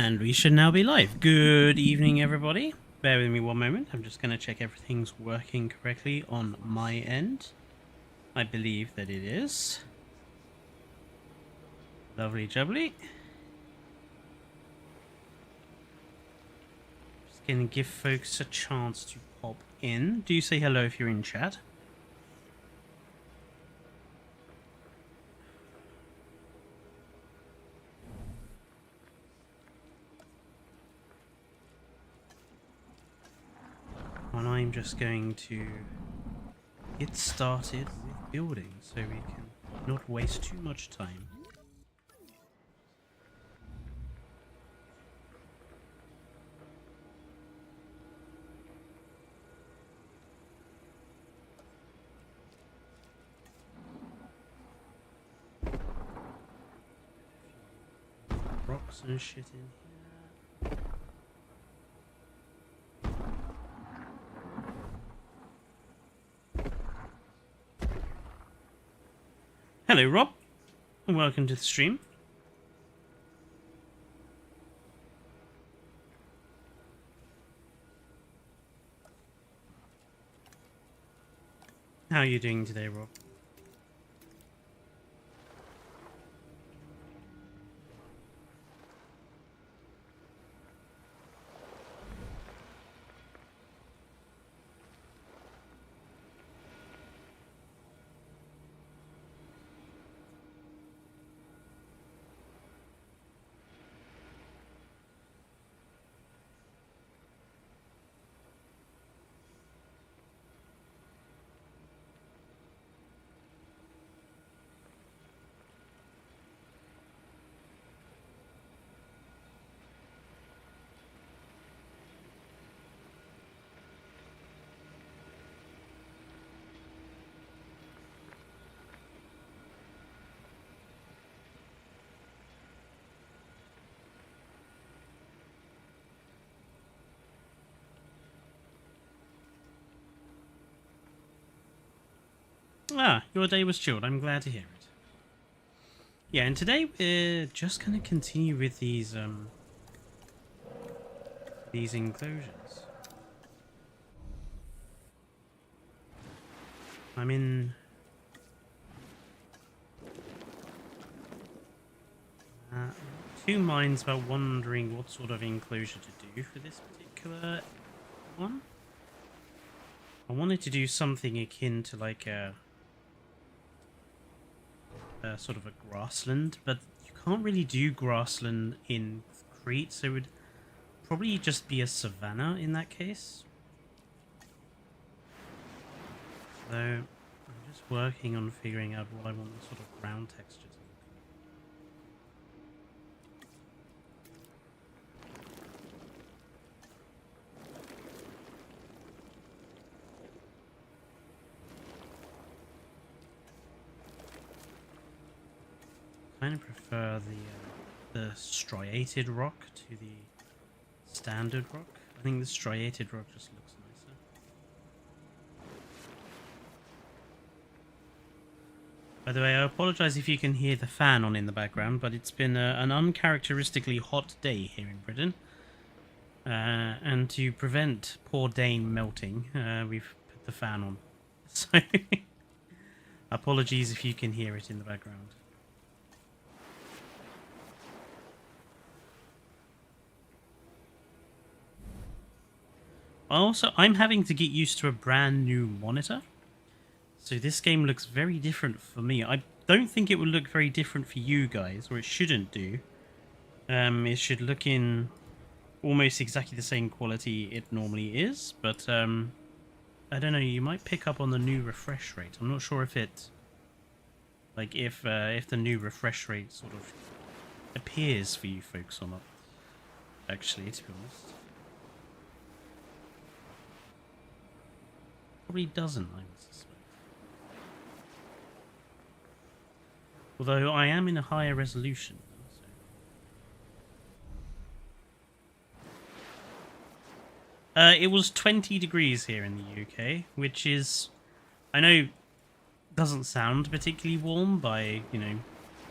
And we should now be live. Good evening, everybody. Bear with me one moment. I'm just going to check everything's working correctly on my end. I believe that it is. Lovely jubbly. Just going to give folks a chance to pop in. Do say hello if you're in chat. And I'm just going to get started with building so we can not waste too much time. Rocks and shit in here. Hello, Rob, and welcome to the stream. How are you doing today, Rob? Ah, your day was chilled. I'm glad to hear it. Yeah, and today we're just going to continue with these enclosures. I'm in two minds about wondering what sort of enclosure to do for this particular one. I wanted to do something akin to like a sort of a grassland, but you can't really do grassland in Crete, so it would probably just be a savanna in that case. So I'm just working on figuring out what I want the sort of ground texture to I kind of prefer the striated rock to the standard rock. I think the striated rock just looks nicer. By the way, I apologize if you can hear the fan on in the background, but it's been an uncharacteristically hot day here in Britain. And to prevent poor Dane melting, we've put the fan on. So, apologies if you can hear it in the background. Also, I'm having to get used to a brand new monitor. So this game looks very different for me. I don't think it will look very different for you guys, or it shouldn't do. It should look in almost exactly the same quality it normally is, but I don't know, you might pick up on the new refresh rate. I'm not sure if it... like, if the new refresh rate sort of appears for you folks or not. Actually, to be honest. Probably doesn't, I would suspect. Although I am in a higher resolution. So. It was 20 degrees here in the UK, which is, I know, doesn't sound particularly warm by, you know,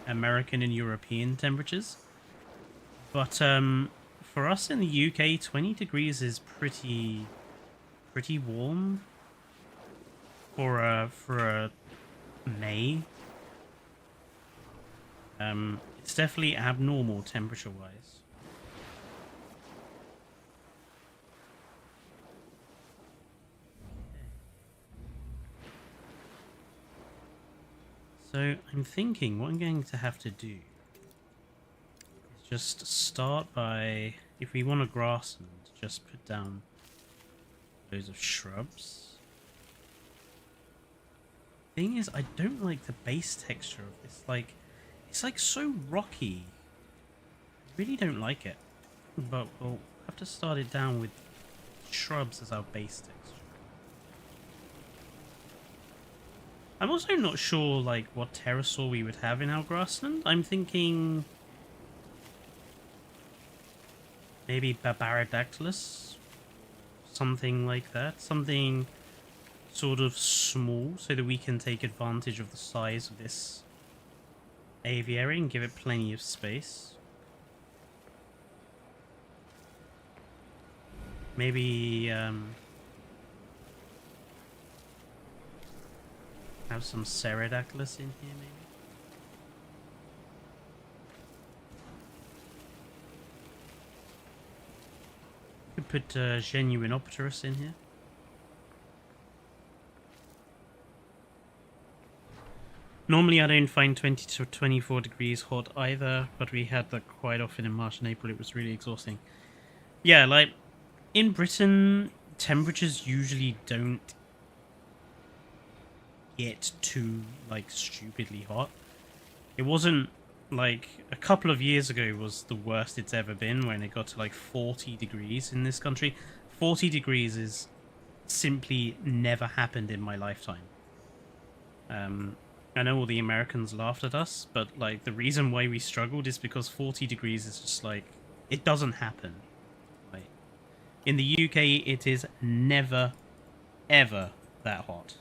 American and European temperatures. But for us in the UK, 20 degrees is pretty warm for a May. It's definitely abnormal temperature-wise. So I'm thinking what I'm going to have to do is just start by, if we want a grassland, just put down loads of shrubs. Thing is, I don't like the base texture of this. Like, it's like so rocky. I really don't like it. But we'll have to start it down with shrubs as our base texture. I'm also not sure, like, what pterosaur we would have in our grassland. I'm thinking maybe Babaradactylus, something like that. Something sort of small so that we can take advantage of the size of this aviary and give it plenty of space. Maybe have some Pterodactylus in here, maybe. Could put Genuinopterus in here. Normally I don't find 20 to 24 degrees hot either, but we had that quite often in March and April. It was really exhausting. Yeah, like, in Britain, temperatures usually don't get too, like, stupidly hot. It wasn't, like, a couple of years ago was the worst it's ever been when it got to, like, 40 degrees in this country. 40 degrees is simply never happened in my lifetime. I know all the Americans laughed at us, but, like, the reason why we struggled is because 40 degrees is just, like, it doesn't happen. Like, in the UK, it is never, ever that hot.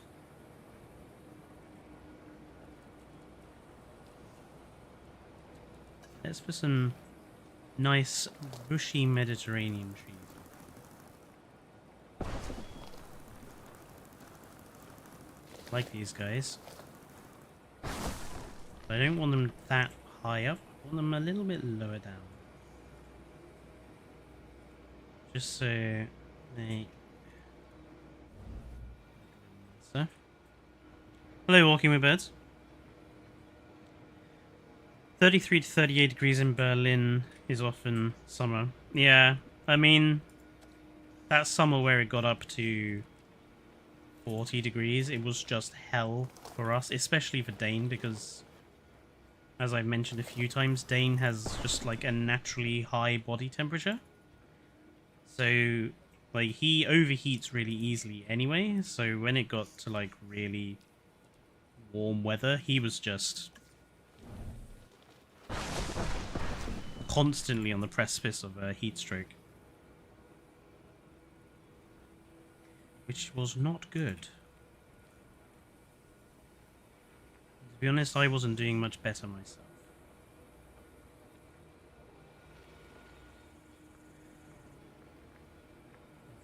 Let's put some nice, bushy Mediterranean trees. Like these guys. I don't want them that high up. I want them a little bit lower down. Just so they... So. Hello, Walking with Birds. 33 to 38 degrees in Berlin is often summer. Yeah, I mean, that summer where it got up to 40 degrees, it was just hell for us, especially for Dane, because, as I've mentioned a few times, Dane has just, like, a naturally high body temperature. So, like, he overheats really easily anyway, so when it got to, like, really warm weather, he was just constantly on the precipice of a heat stroke. Which was not good. To be honest, I wasn't doing much better myself.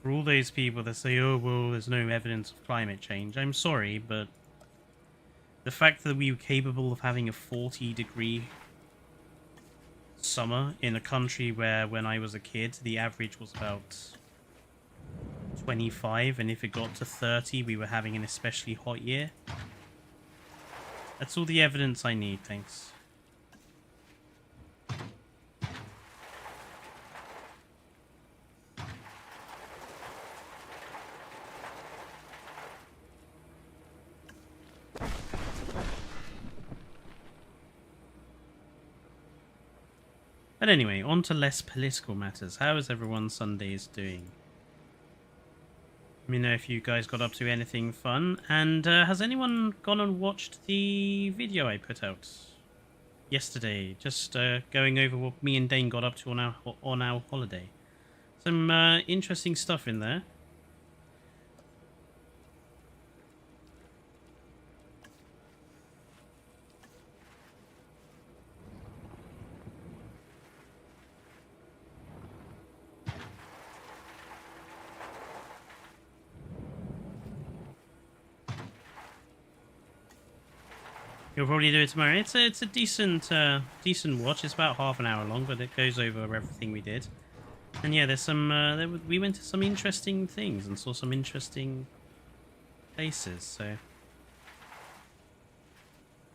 For all those people that say, oh, well, there's no evidence of climate change, I'm sorry, but the fact that we were capable of having a 40-degree summer in a country where, when I was a kid, the average was about 25, and if it got to 30, we were having an especially hot year. That's all the evidence I need, thanks. But anyway, on to less political matters. How is everyone Sundays doing? Let me know if you guys got up to anything fun. And has anyone gone and watched the video I put out yesterday? Just going over what me and Dane got up to on our holiday. Some interesting stuff in there. You'll probably do it tomorrow. It's a decent decent watch. It's about half an hour long, but it goes over everything we did. And yeah, there's some. We went to some interesting things and saw some interesting places. So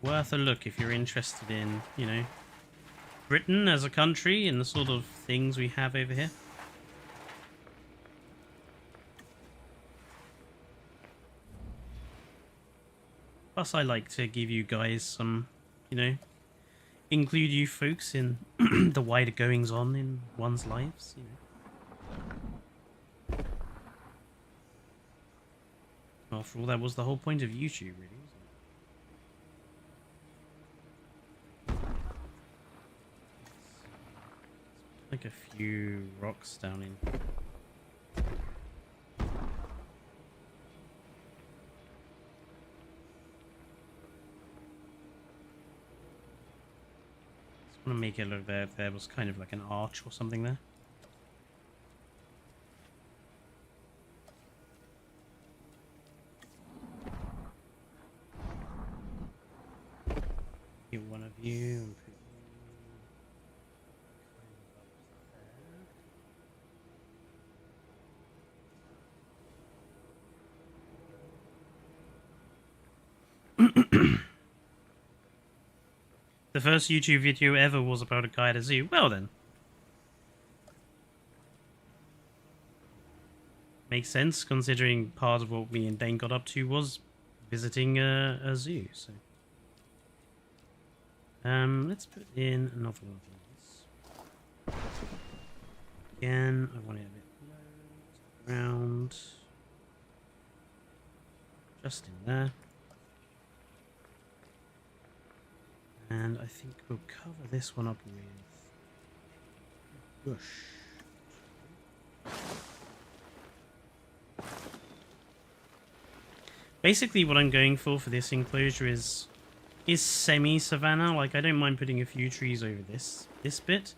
worth a look if you're interested in, you know, Britain as a country and the sort of things we have over here. Plus, I like to give you guys some, you know, include you folks in the wider goings on in one's lives, you know. After all, that was the whole point of YouTube, really, wasn't it? Like a few rocks down in. I want to make it look there was kind of like an arch or something there. Get one of you and put you kind of up there. The first YouTube video ever was about a guy at a zoo. Well then. Makes sense, considering part of what me and Dane got up to was visiting a zoo, so. Let's put in another one of these. Again, I want it a bit low, round. Just in there. And I think we'll cover this one up with bush. Basically what I'm going for this enclosure is semi-savanna. Like, I don't mind putting a few trees over this bit.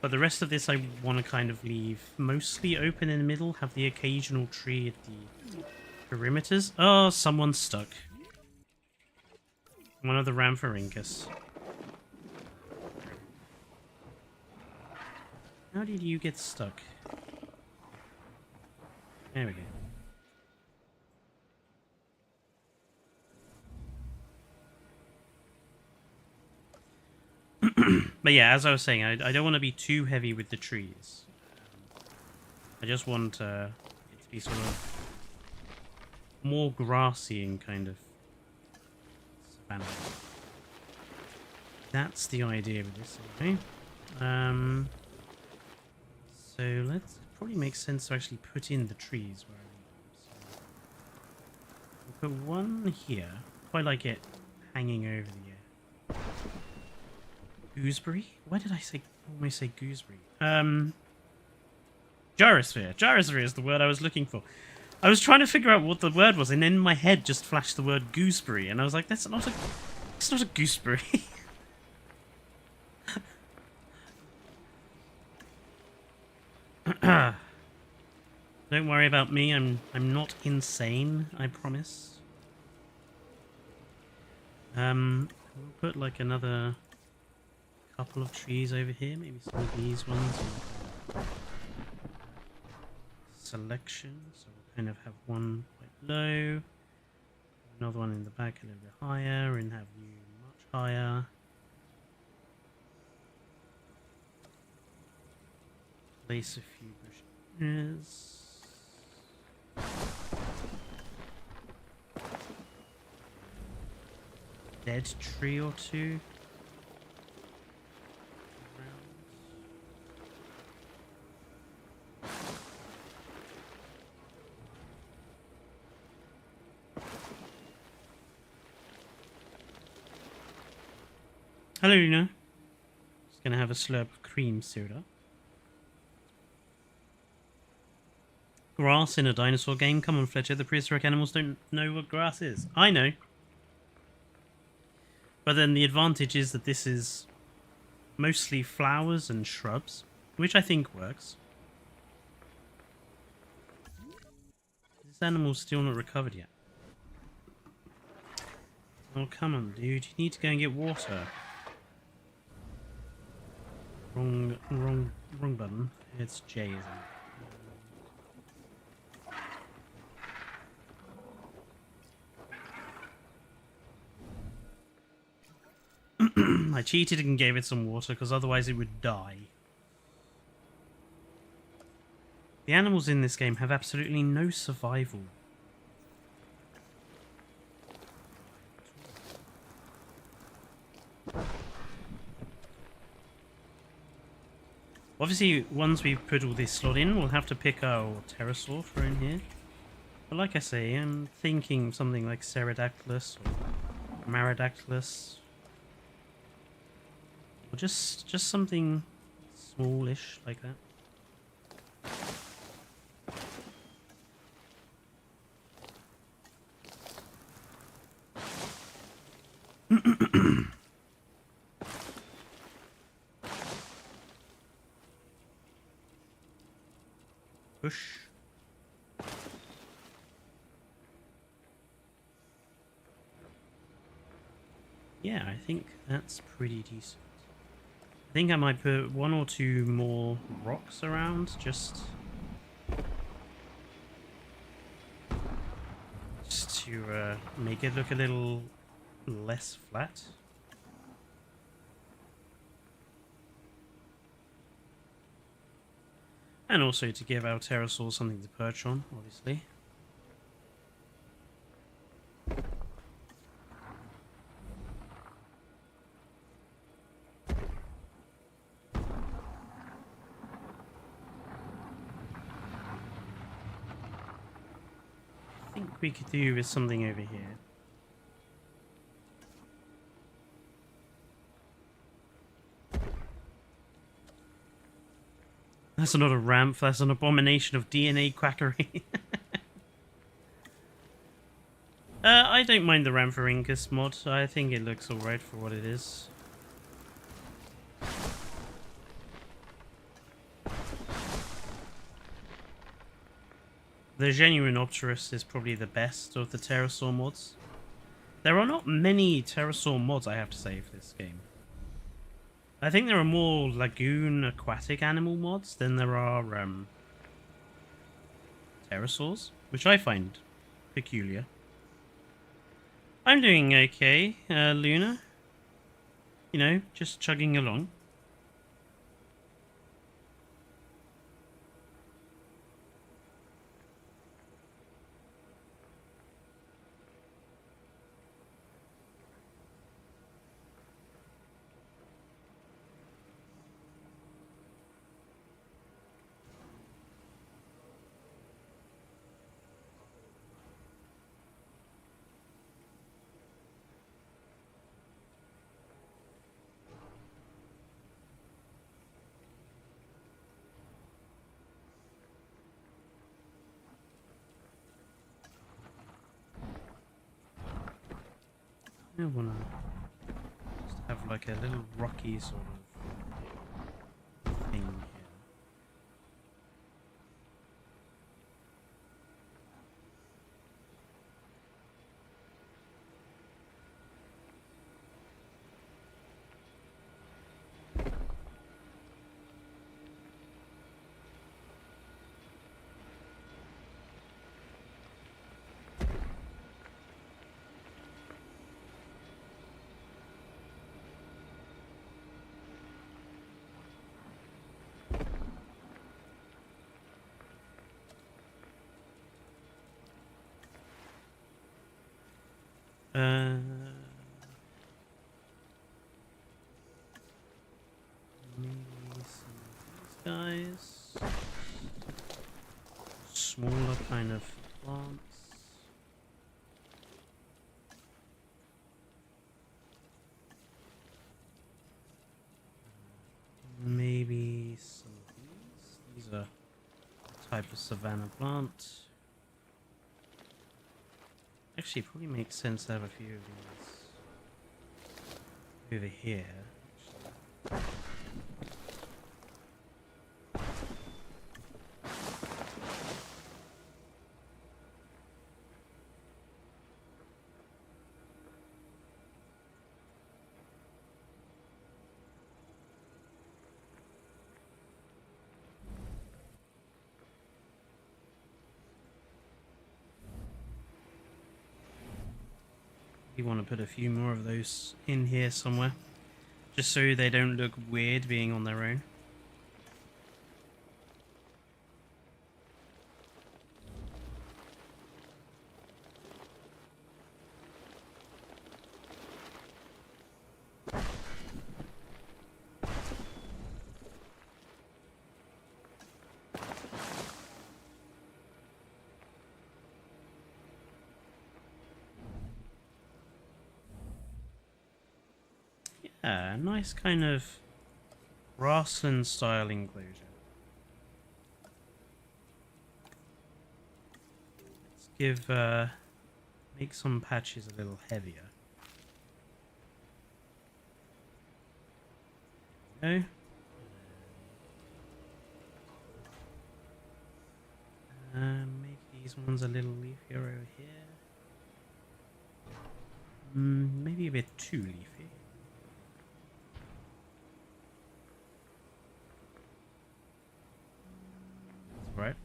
But the rest of this I want to kind of leave mostly open in the middle. Have the occasional tree at the perimeters. Oh, someone's stuck. One of the Rhamphorhynchus. How did you get stuck? There we go. But yeah, as I was saying, I don't want to be too heavy with the trees. I just want it to be sort of more grassy and kind of savannah. That's the idea with this, okay? So let's probably make sense to actually put in the trees where I need them. So we'll put one here. Quite like it hanging over the gooseberry? Why did I almost say gooseberry? Gyrosphere. Gyrosphere is the word I was looking for. I was trying to figure out what the word was, and then in my head just flashed the word gooseberry, and I was like, it's not a gooseberry. Don't worry about me. I'm not insane, I promise. We'll put like another couple of trees over here, maybe some of these ones. Selection, so we'll kind of have one quite low, another one in the back a little bit higher, and have you much higher. Place a few bushes. Dead tree or two. Hello, Luna. Just gonna have a slurp of cream soda. Grass in a dinosaur game? Come on, Fletcher. The prehistoric animals don't know what grass is. I know. But then the advantage is that this is mostly flowers and shrubs, which I think works. This animal's still not recovered yet. Oh, come on, dude. You need to go and get water. Wrong button. It's J, isn't it? I cheated and gave it some water because otherwise it would die. The animals in this game have absolutely no survival. Obviously, once we've put all this slot in, we'll have to pick our pterosaur for in here. But like I say, I'm thinking something like Ceradactylus or Maradactylus. Or just something smallish like that. Push. Yeah, I think that's pretty decent. I think I might put one or two more rocks around, just to make it look a little less flat. And also to give our pterosaurs something to perch on, obviously. I think we could do with something over here. That's not a ramp, that's an abomination of DNA quackery. I don't mind the Ramphorhynchus mod. I think it looks alright for what it is. The Genuine Opterus is probably the best of the pterosaur mods. There are not many pterosaur mods, I have to say, for this game. I think there are more lagoon aquatic animal mods than there are pterosaurs, which I find peculiar. I'm doing okay, Luna. You know, just chugging along. I wanna just have like a little rocky sort of thing here. Maybe some of these guys. Smaller kind of plants. Maybe some of these. These are a type of savanna plant. Actually, it probably makes sense to have a few of these over here. You want to put a few more of those in here somewhere, just so they don't look weird being on their own. Yeah, nice kind of grassland style enclosure. Let's give make some patches a little heavier. There we go. Make these ones a little leafier over here. Maybe a bit too leafy. Right.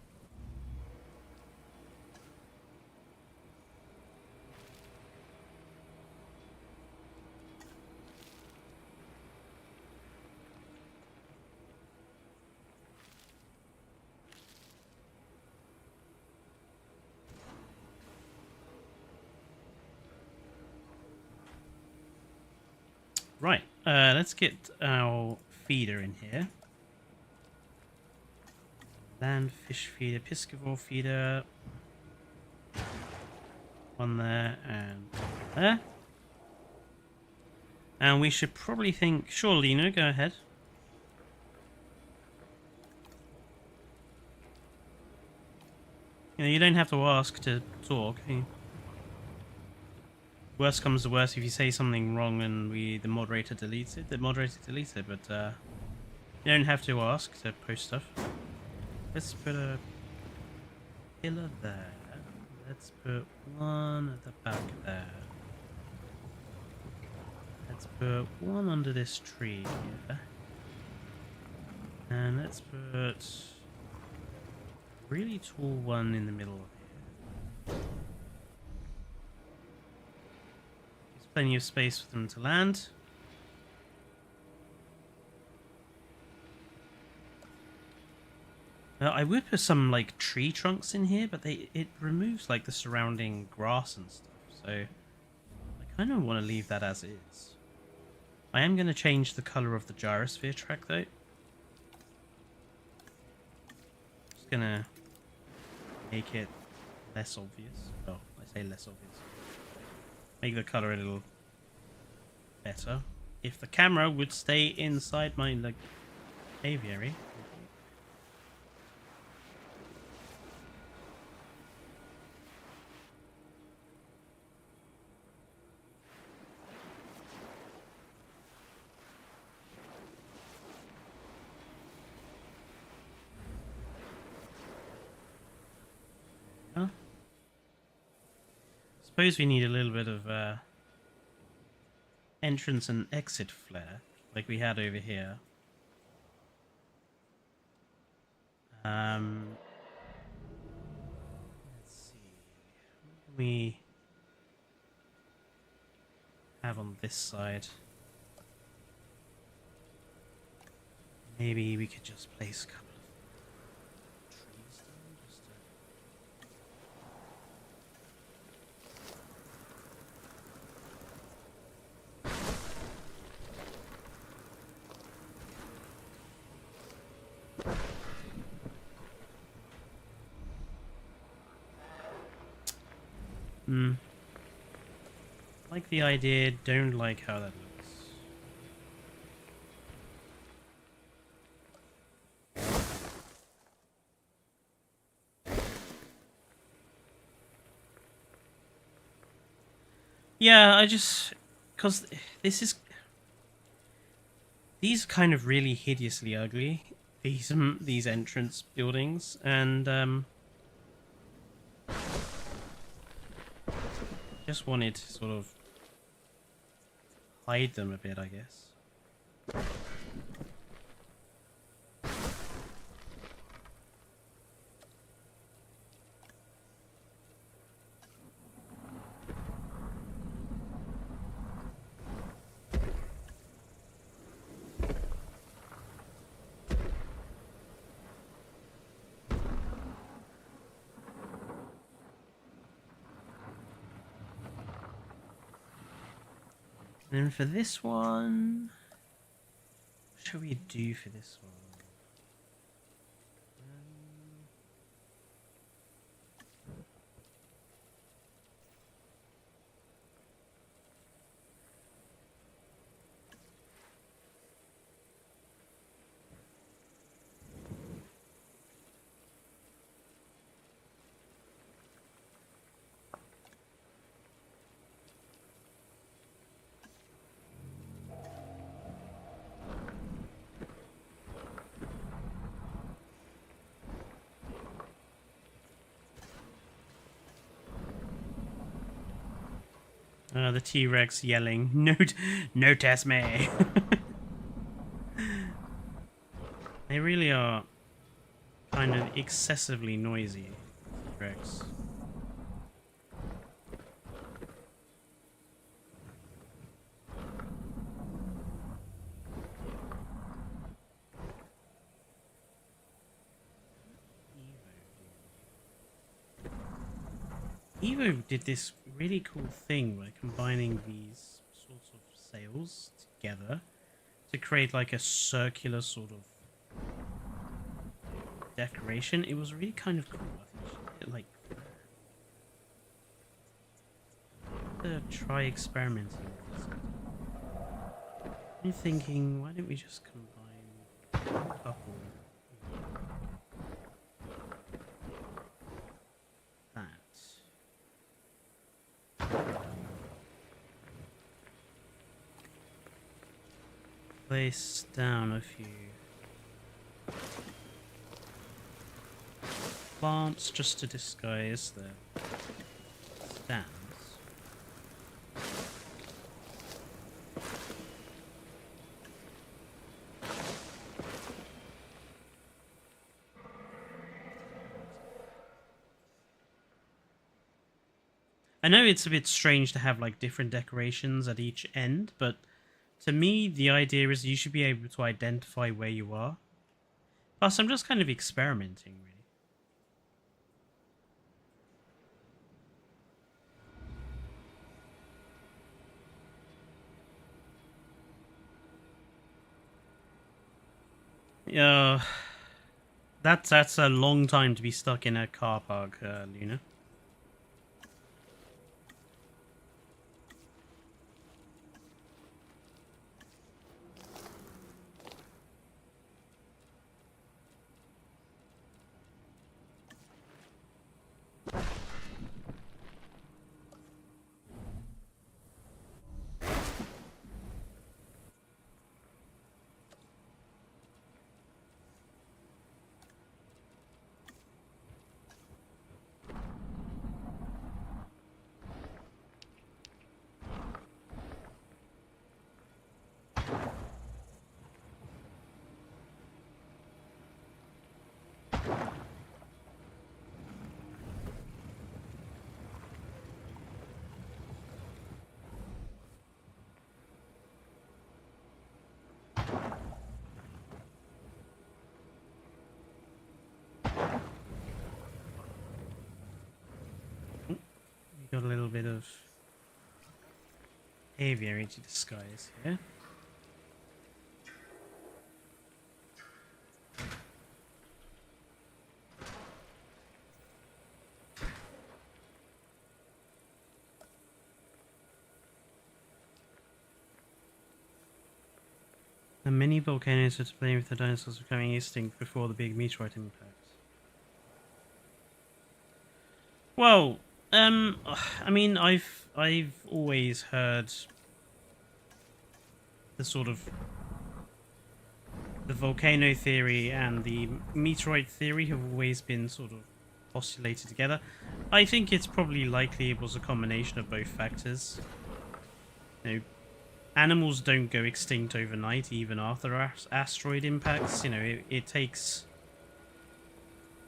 Right. Let's get our feeder in here. Land fish feeder, piscivore feeder. One there and there. And we should probably think... Sure, Lena, go ahead. You know, you don't have to ask to talk. Worst comes to worst, if you say something wrong and the moderator deletes it, the moderator deletes it, but you don't have to ask to post stuff. Let's put a pillar there. Let's put one at the back there. Let's put one under this tree here. And let's put a really tall one in the middle of here. There's plenty of space for them to land. I would put some like tree trunks in here, but it removes like the surrounding grass and stuff. So I kind of want to leave that as is. I am going to change the color of the gyrosphere track though. Just gonna make it less obvious. Oh, I say less obvious. Make the color a little better. If the camera would stay inside my like aviary. Suppose we need a little bit of entrance and exit flare, like we had over here. Let's see. What do we have on this side? Maybe we could just place a couple of trees down just to... Like the idea, don't like how that looks. Yeah, because these are kind of really hideously ugly. These entrance buildings, and just wanted to sort of hide them a bit, I guess. And then for this one, what should we do for this one? The T-Rex yelling, no test me. They really are kind of excessively noisy, T-Rex. Evo did this really cool thing by combining these sorts of sails together to create like a circular sort of decoration. It was really kind of cool. I think you should like try experimenting with this. I'm thinking, why don't we just combine a couple? Place down a few plants just to disguise the stands. I know it's a bit strange to have like different decorations at each end, but to me, the idea is you should be able to identify where you are. Plus, I'm just kind of experimenting, really. That's a long time to be stuck in a car park, Luna. Got a little bit of aviary to disguise here. The mini volcanoes are to blame with the dinosaurs becoming extinct before the big meteorite impact. Well, I mean, I've always heard the sort of the volcano theory and the meteorite theory have always been sort of postulated together. I think it's probably likely it was a combination of both factors. You know, animals don't go extinct overnight, even after asteroid impacts. You know, it takes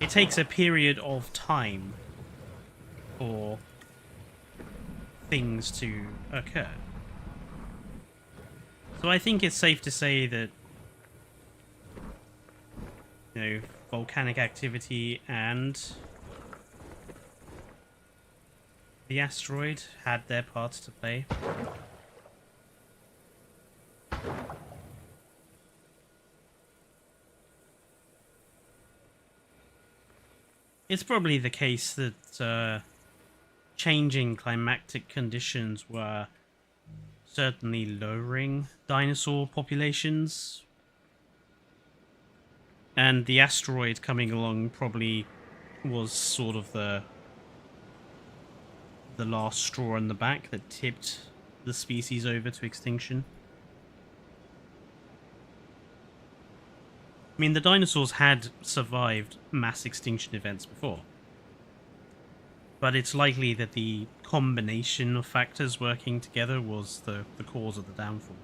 a period of time for things to occur. So I think it's safe to say that, you know, volcanic activity and the asteroid had their parts to play. it's probably the case that changing climatic conditions were certainly lowering dinosaur populations. And the asteroid coming along probably was sort of the last straw in the back that tipped the species over to extinction. I mean, the dinosaurs had survived mass extinction events before. But it's likely that the combination of factors working together was the cause of the downfall.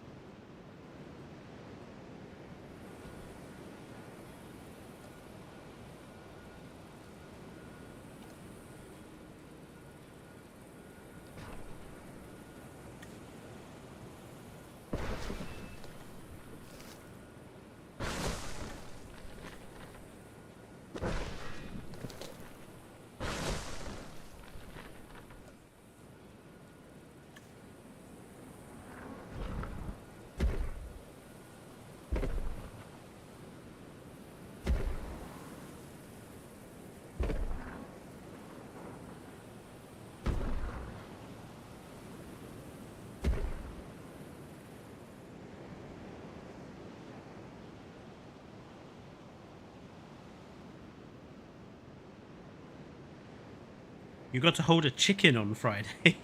You got to hold a chicken on Friday.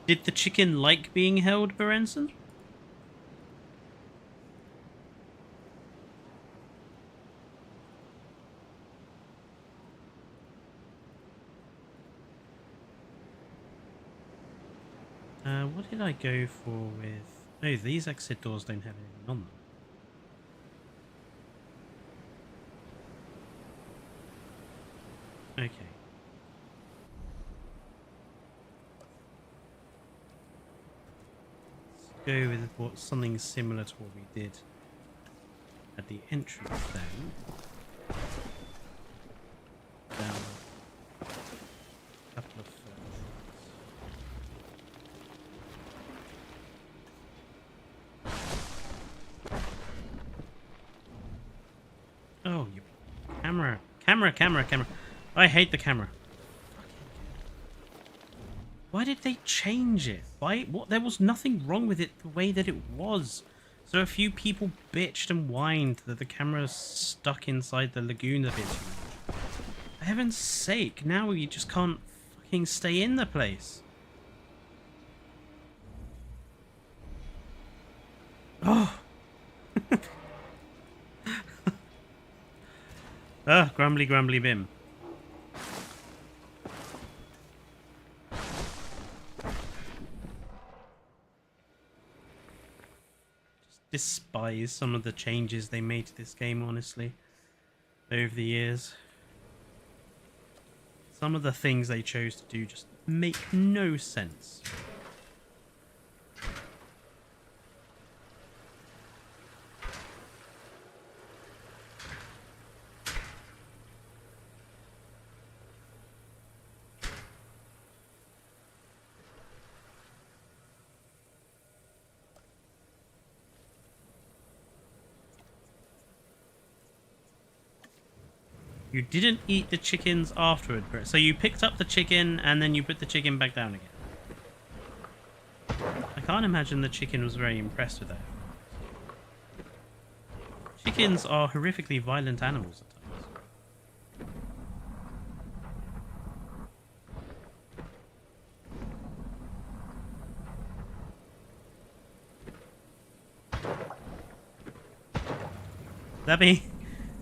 Did the chicken like being held, Berenson? What did I go for with... Oh, these exit doors don't have anything on them. Okay. Let's go with something similar to what we did at the entrance then. Down a couple of Oh, you camera. I hate the camera. Why did they change it? Why? What? There was nothing wrong with it the way that it was. So a few people bitched and whined that the camera stuck inside the lagoon a bit too much. For heaven's sake, now you just can't fucking stay in the place. Oh. Grumbly bim. Just despise some of the changes they made to this game, honestly, over the years. Some of the things they chose to do just make no sense. You didn't eat the chickens afterward, so you picked up the chicken and then you put the chicken back down again. I can't imagine the chicken was very impressed with that. Chickens are horrifically violent animals at times. That being...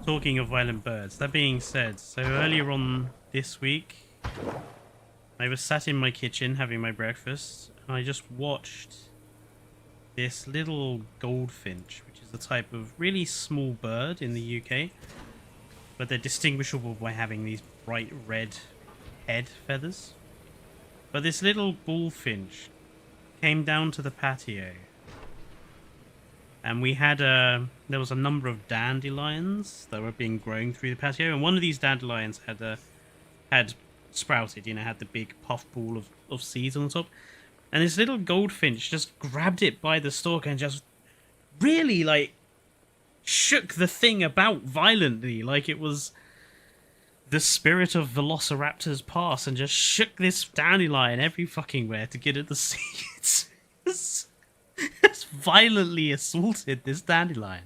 Talking of violent birds, that being said, so earlier on this week, I was sat in my kitchen having my breakfast, and I just watched this little goldfinch, which is a type of really small bird in the UK, but they're distinguishable by having these bright red head feathers. But this little bullfinch came down to the patio, and we had there was a number of dandelions that were being grown through the patio, and one of these dandelions had sprouted, you know, had the big puff ball of seeds on the top. And this little goldfinch just grabbed it by the stalk and just really, like, shook the thing about violently, like it was the spirit of Velociraptors pass and just shook this dandelion every fucking where to get it to see it's violently assaulted this dandelion.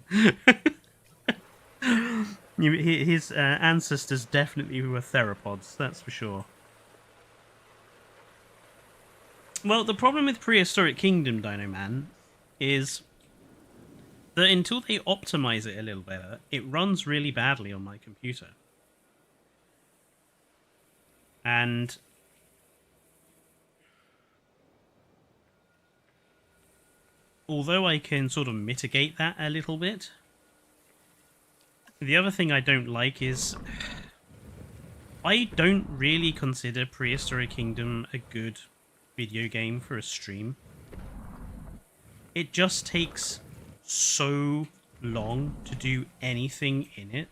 His ancestors definitely were theropods, that's for sure. Well, the problem with Prehistoric Kingdom, Dino Man, is that until they optimize it a little better, it runs really badly on my computer. And although I can sort of mitigate that a little bit, the other thing I don't like is I don't really consider Prehistoric Kingdom a good video game for a stream. It just takes so long to do anything in it.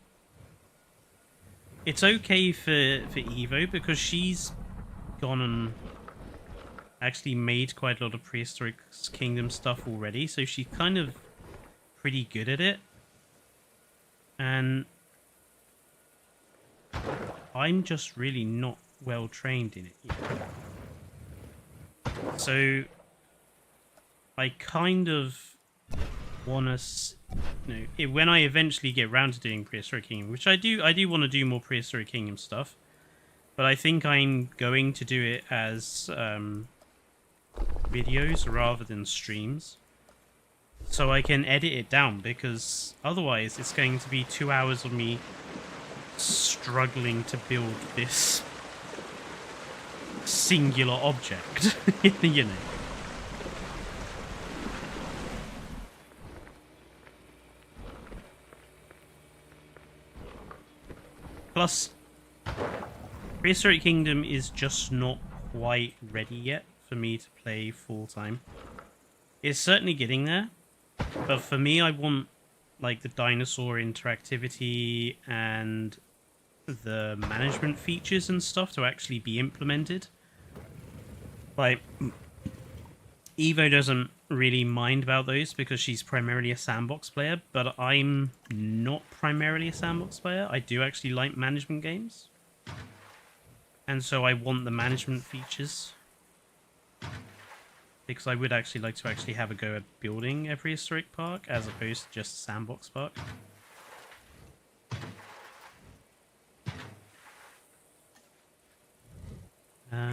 It's okay for Evo because she's gone and actually made quite a lot of Prehistoric Kingdom stuff already, so she's kind of pretty good at it. And I'm just really not well trained in it yet. So I kind of want to, when I eventually get around to doing Prehistoric Kingdom, which I do want to do more Prehistoric Kingdom stuff, but I think I'm going to do it as videos rather than streams, so I can edit it down, because otherwise it's going to be 2 hours of me struggling to build this singular object, you know. Plus, Prehistoric Kingdom is just not quite ready yet for me to play full time. It's certainly getting there, but for me, I want like the dinosaur interactivity and the management features and stuff to actually be implemented. Like, Evo doesn't really mind about those because she's primarily a sandbox player, but I'm not primarily a sandbox player. I do actually like management games, and so I want the management features, because I would actually like to actually have a go at building a prehistoric park as opposed to just a sandbox park.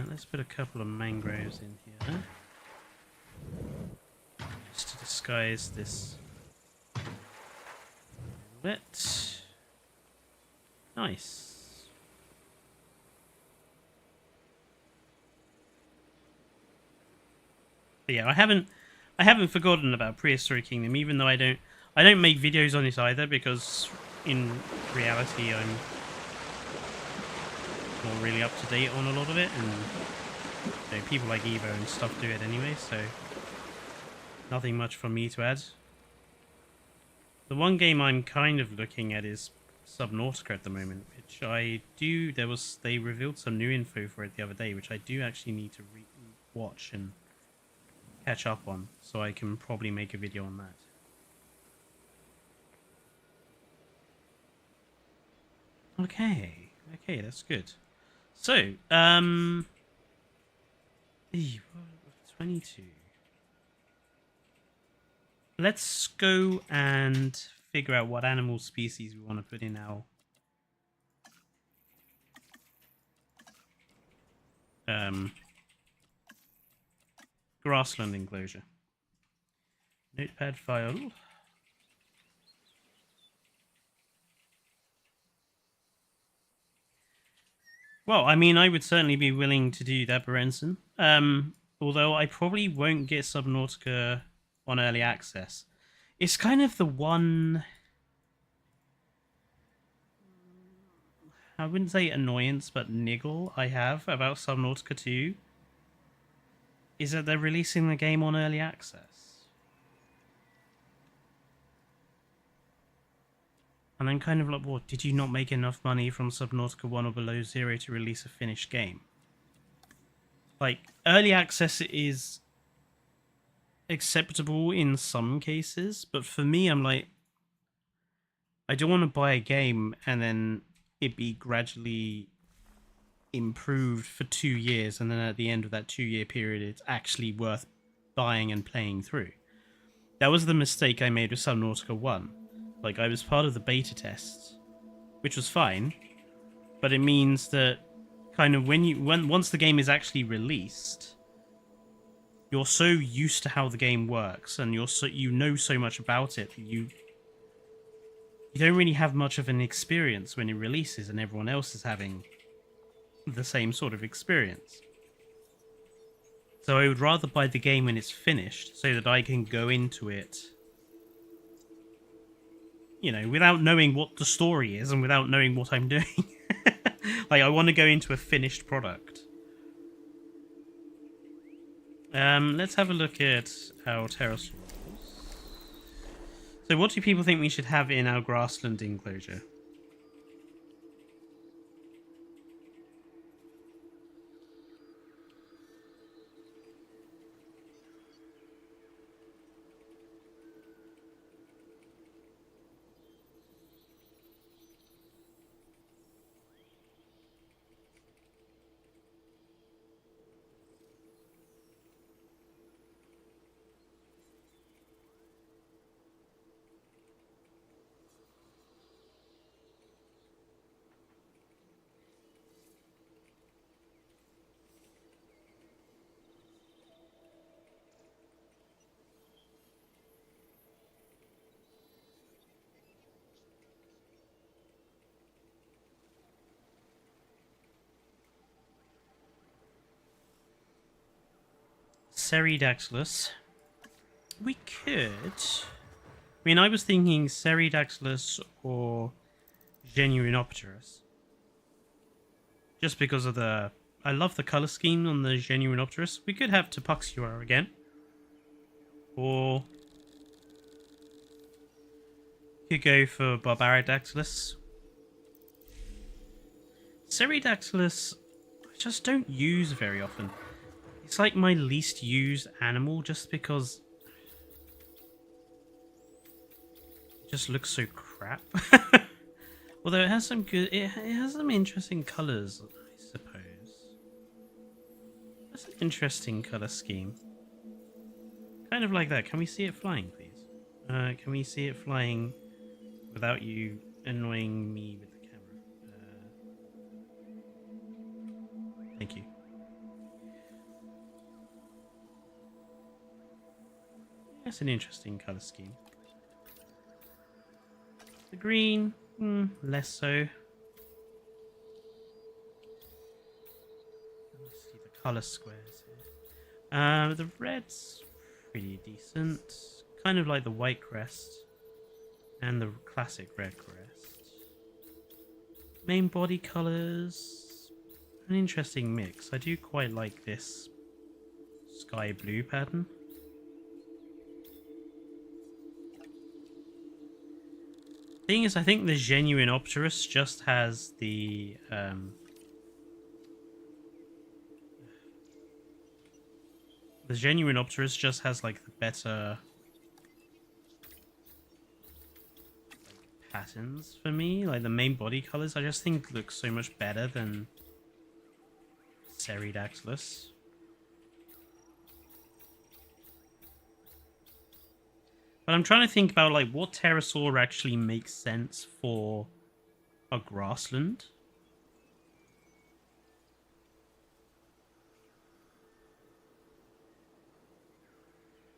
Let's put a couple of mangroves in here, just to disguise this a bit. Nice. But yeah, I haven't forgotten about Prehistoric Kingdom, even though I don't make videos on it either, because in reality I'm not really up to date on a lot of it, and people like Evo and stuff do it anyway, so nothing much for me to add. The one game I'm kind of looking at is Subnautica at the moment, which they revealed some new info for it the other day, which I do actually need to watch and catch up on, so I can probably make a video on that. Okay, that's good. So, 22. Let's go and figure out what animal species we want to put in our grassland enclosure. Notepad file. Well, I mean, I would certainly be willing to do that, Berenson. Although I probably won't get Subnautica on early access. It's kind of the one, I wouldn't say annoyance, but niggle I have about Subnautica 2 is that they're releasing the game on early access. And I'm kind of like, what, did you not make enough money from Subnautica 1 or Below Zero to release a finished game? Like, early access is acceptable in some cases, but for me, I'm like, I don't want to buy a game and then it be gradually improved for 2 years, and then at the end of that 2 year period, it's actually worth buying and playing through. That was the mistake I made with Subnautica 1. Like, I was part of the beta tests, which was fine, but it means that kind of once the game is actually released, you're so used to how the game works, and you know so much about it, you don't really have much of an experience when it releases and everyone else is having the same sort of experience. So I would rather buy the game when it's finished so that I can go into it, you know, without knowing what the story is and without knowing what I'm doing. Like, I want to go into a finished product. Let's have a look at our pterosaurs. So what do people think we should have in our grassland enclosure? Ceridactylus. We could... I mean, I was thinking Ceridactylus or Genuinopterus. Just because of the... I love the colour scheme on the Genuinopterus. We could have Topuxua again. Or... could go for Barbaridactylus. Ceridactylus, I just don't use very often. It's like my least used animal just because it just looks so crap. Although it has some good, it has some interesting colours, I suppose. That's an interesting colour scheme. Kind of like that. Can we see it flying, please? Can we see it flying without you annoying me with the camera? Thank you. That's an interesting colour scheme. The green, less so. Let's see the colour squares here. The red's pretty decent. Kind of like the white crest and the classic red crest. Main body colours, an interesting mix. I do quite like this sky blue pattern. Thing is, I think the Genuinopterus just has the Genuinopterus just has like the better patterns for me. Like the main body colors, I just think look so much better than Ceridactylus. But I'm trying to think about like what pterosaur actually makes sense for a grassland.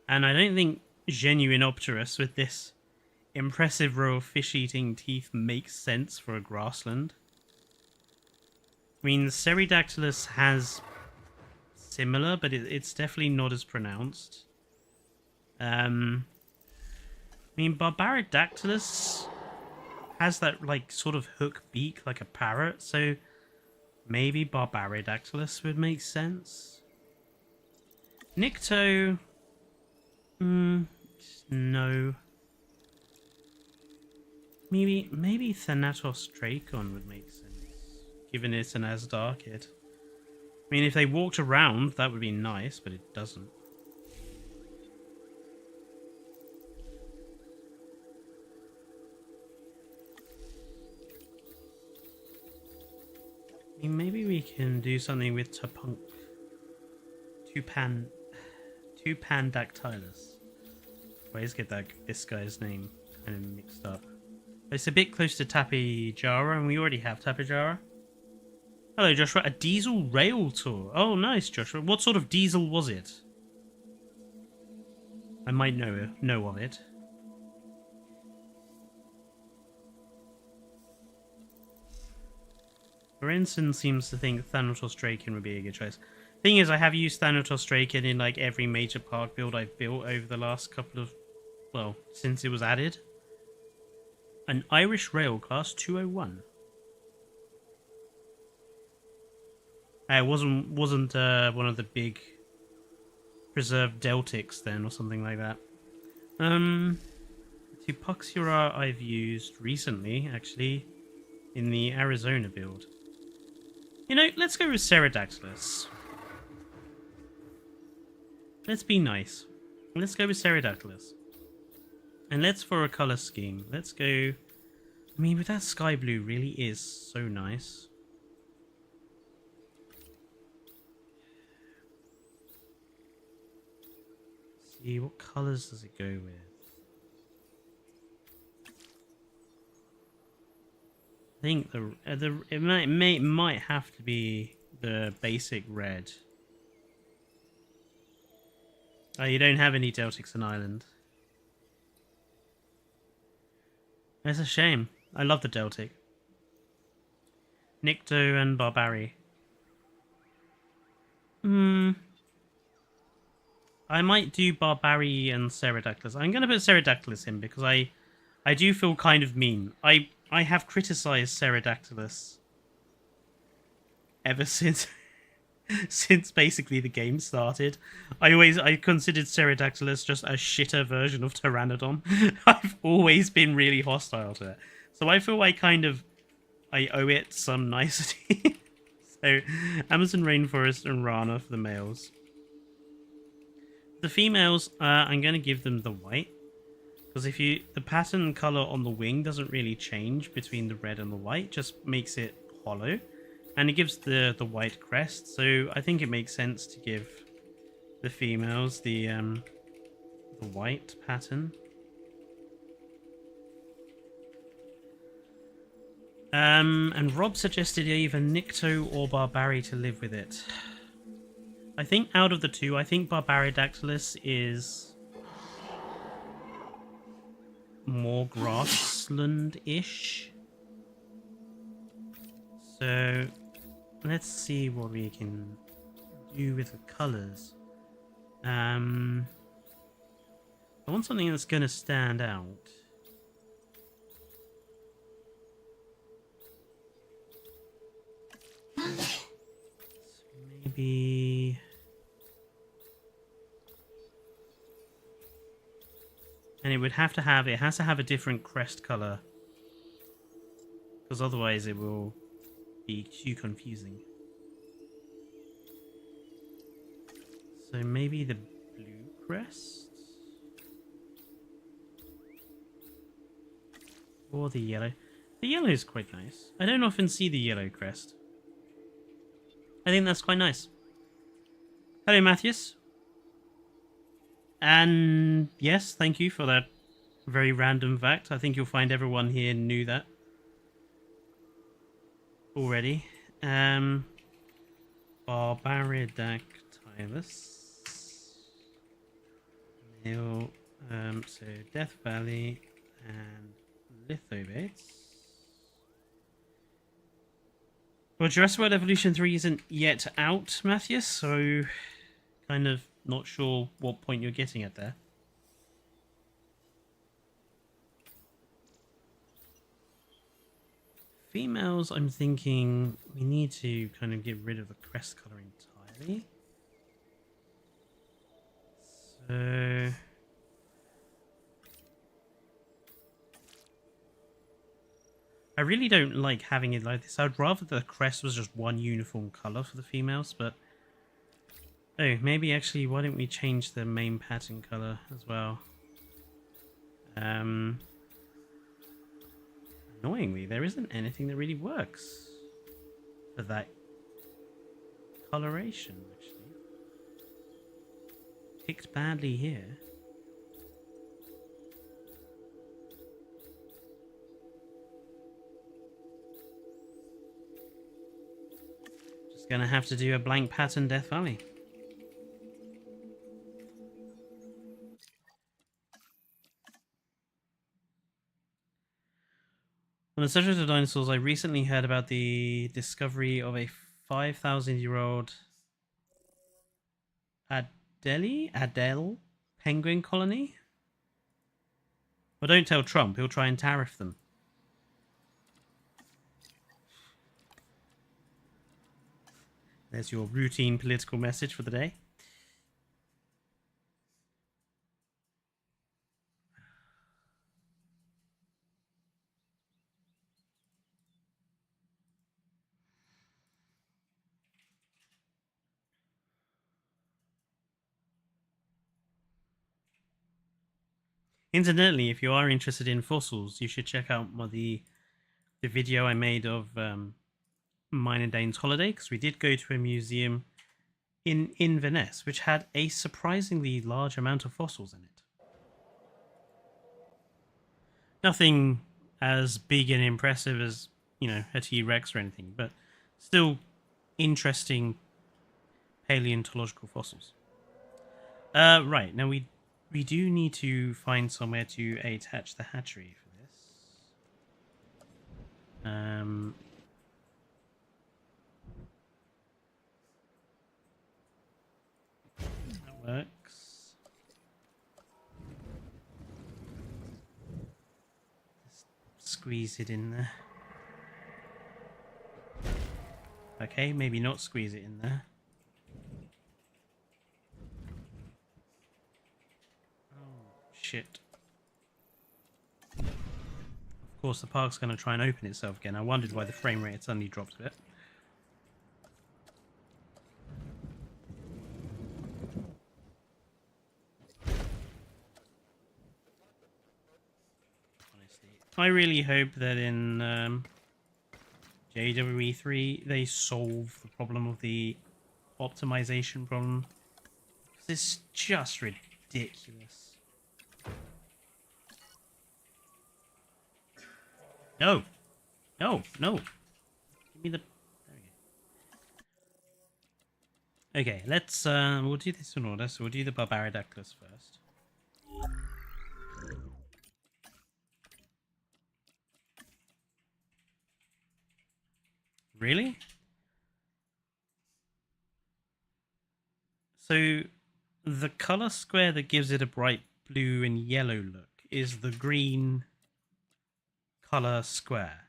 And I don't think Genuinopterus with this impressive row of fish-eating teeth makes sense for a grassland. I mean, Ceridactylus has similar, but it's definitely not as pronounced. I mean, Barbaridactylus has that, like, sort of hook beak like a parrot, so maybe Barbaridactylus would make sense. Nycto... no. Maybe Thanatos Dracon would make sense, given it's an Asdarkid. I mean, if they walked around, that would be nice, but it doesn't. Maybe we can do something with Tapunk. Tupan Dactylus. I always get this guy's name kind of mixed up. It's a bit close to Tapijara, and we already have Tapijara. Hello, Joshua. A diesel rail tour. Oh, nice, Joshua. What sort of diesel was it? I might know of it. Lorenzen seems to think Thanatos Draken would be a good choice. Thing is, I have used Thanatos Draken in like every major park build I've built over the last couple of, well, since it was added. An Irish Rail Class 201. It wasn't one of the big preserved Deltics then, or something like that. Tupuxura I've used recently, actually, in the Arizona build. You know, let's go with Pterodactylus. Let's be nice. Let's go with Pterodactylus. And let's, for a colour scheme, let's go... I mean, but that sky blue really is so nice. Let's see, what colours does it go with? I think it might have to be the basic red. Oh, you don't have any Deltics on Island. It's a shame. I love the Deltic. Nycto and Barbary. I might do Barbary and Pterodactylus. I'm going to put Pterodactylus in because I do feel kind of mean. I have criticised Pterodactylus ever since since basically the game started. I considered Pterodactylus just a shitter version of Pteranodon. I've always been really hostile to it. So I feel I owe it some nicety. So Amazon Rainforest and Rana for the males. The females, I'm going to give them the white. Because the pattern color on the wing doesn't really change between the red and the white, just makes it hollow. And it gives the white crest, so I think it makes sense to give the females the white pattern. And Rob suggested either Nycto or Barbary to live with it. I think out of the two, I think Barbaridactylus is more grassland-ish. So let's see what we can do with the colours. I want something that's going to stand out. So maybe... And it has to have a different crest colour. Because otherwise it will be too confusing. So maybe the blue crest? Or the yellow. The yellow is quite nice. I don't often see the yellow crest. I think that's quite nice. Hello, Matthias. And yes, thank you for that very random fact. I think you'll find everyone here knew that already. Barbaridactylus. Male, so Death Valley and Lithobates. Well, Jurassic World Evolution 3 isn't yet out, Matthias, so kind of not sure what point you're getting at there. Females, I'm thinking we need to kind of get rid of the crest colour entirely. So... I really don't like having it like this. I'd rather the crest was just one uniform colour for the females, but... Oh, maybe actually, why don't we change the main pattern colour as well? Annoyingly, there isn't anything that really works for that coloration, actually. Picked badly here. Just gonna have to do a blank pattern Death Valley. On the subject of dinosaurs, I recently heard about the discovery of a 5,000-year-old Adele penguin colony. Well, don't tell Trump, he'll try and tariff them. There's your routine political message for the day. Incidentally, if you are interested in fossils, you should check out the video I made of mine and Dane's holiday, because we did go to a museum in Venice, which had a surprisingly large amount of fossils in it. Nothing as big and impressive as, you know, a T-Rex or anything, but still interesting paleontological fossils. Right, now we do need to find somewhere to attach the hatchery for this. That works. Just squeeze it in there. Okay, maybe not squeeze it in there. Shit. Of course, the park's going to try and open itself again. I wondered why the frame rate had suddenly dropped a bit. Honestly, I really hope that in JWE3 they solve the problem of the optimization problem. This is just ridiculous. No. No, no. Give me the... There we go. Okay, let's... we'll do this in order. So we'll do the Barbaridactylus first. Really? So the color square that gives it a bright blue and yellow look is the green color square.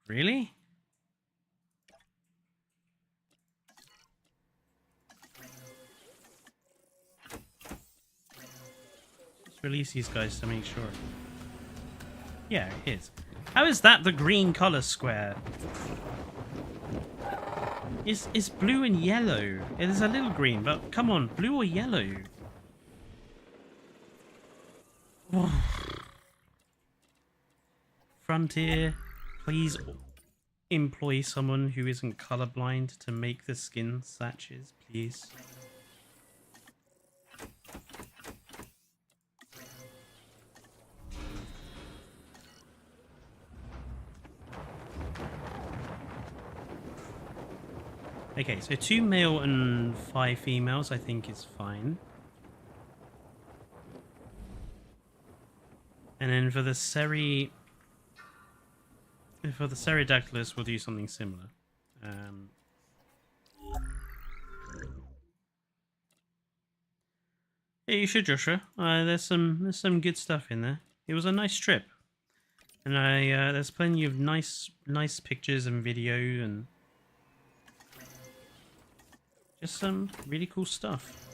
Really? Just release these guys to make sure. Yeah, it is. How is that the green color square? It's blue and yellow. It is a little green, but come on, blue or yellow? Frontier, please employ someone who isn't colorblind to make the skin satches, please. Okay, so 2 male and 5 females I think is fine. And then for the Pterodactylus, we'll do something similar. Yeah, you should, Joshua. There's some good stuff in there. It was a nice trip, and there's plenty of nice pictures and video and just some really cool stuff.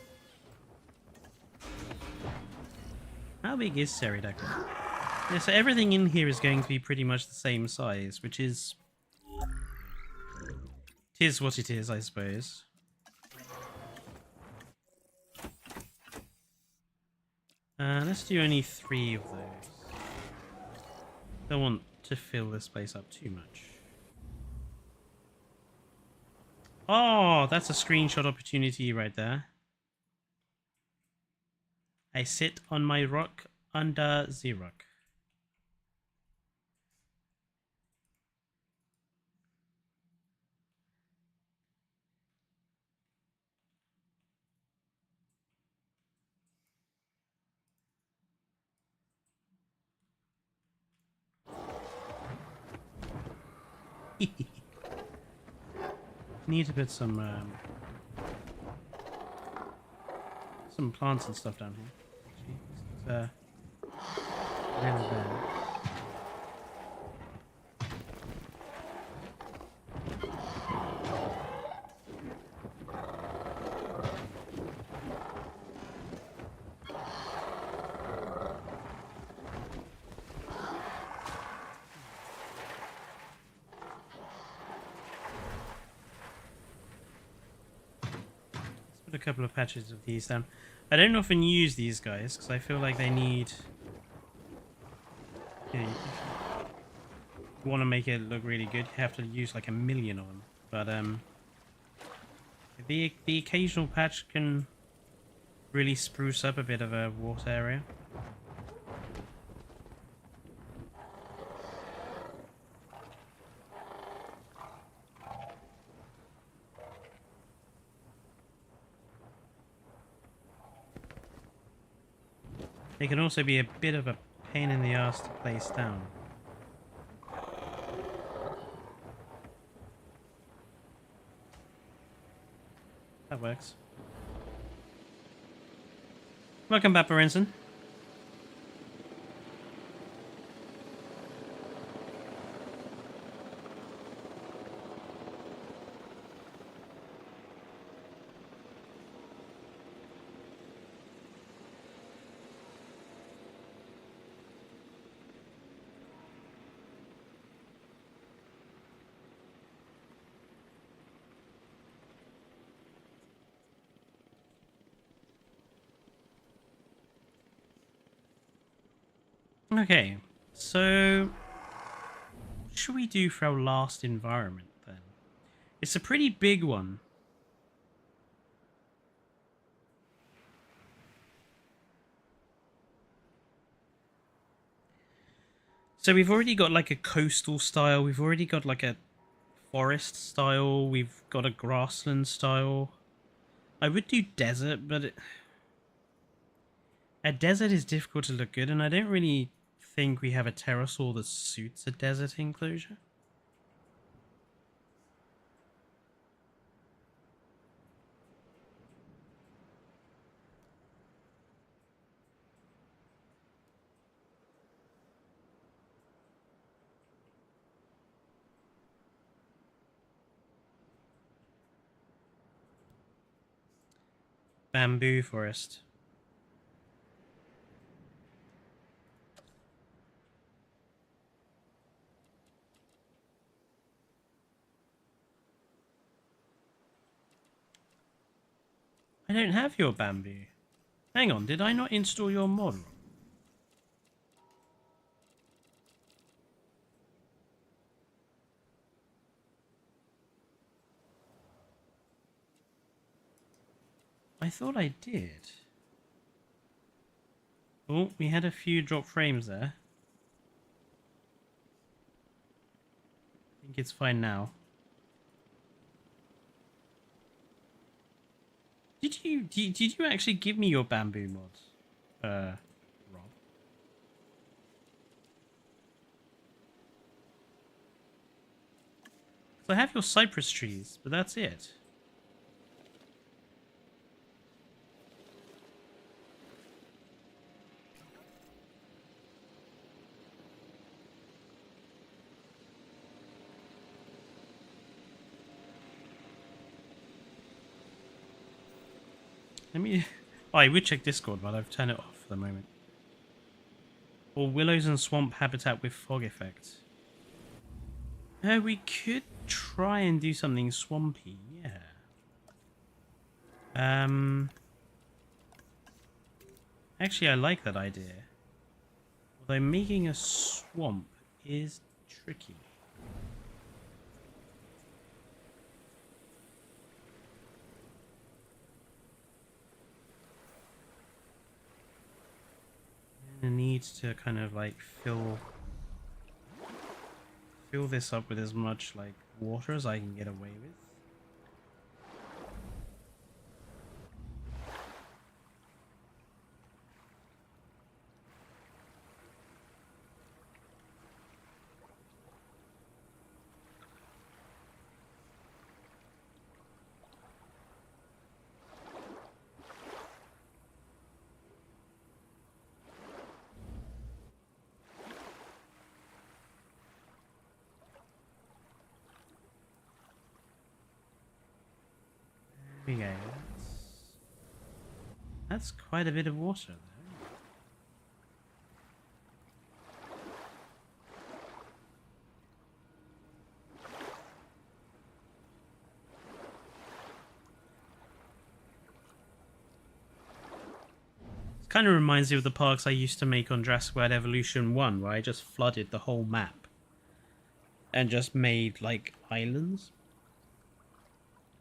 How big is Pterodactylus? Yeah, so everything in here is going to be pretty much the same size, which is... It is what it is, I suppose. Let's do only 3 of those. Don't want to fill this place up too much. Oh, that's a screenshot opportunity right there. I sit on my rock under the rock. Need to put some plants and stuff down here. Actually, really bad. Put a couple of patches of these down. I don't often use these guys because I feel like they need. You know, if you want to make it look really good, you have to use like 1,000,000 of them. But the occasional patch can really spruce up a bit of a water area. It can also be a bit of a pain in the ass to place down. That works. Welcome back, Barinson. Okay, so what should we do for our last environment then? It's a pretty big one. So we've already got like a coastal style, we've already got like a forest style, we've got a grassland style. I would do desert, but a desert is difficult to look good, and I don't really think we have a pterosaur that suits a desert enclosure. Bamboo forest. I don't have your bamboo. Hang on, did I not install your mod? I thought I did. Oh, we had a few drop frames there. I think it's fine now. Did you actually give me your bamboo mods? Rob. So I have your cypress trees, but that's it. Let me... Oh, I would check Discord, but I've turned it off for the moment. Or willows and swamp habitat with fog effect. We could try and do something swampy, yeah. Actually, I like that idea. Although making a swamp is tricky. need to kind of like fill this up with as much like water as I can get away with. There we go. That's quite a bit of water there. It kind of reminds me of the parks I used to make on Jurassic World Evolution 1, where I just flooded the whole map and just made like islands.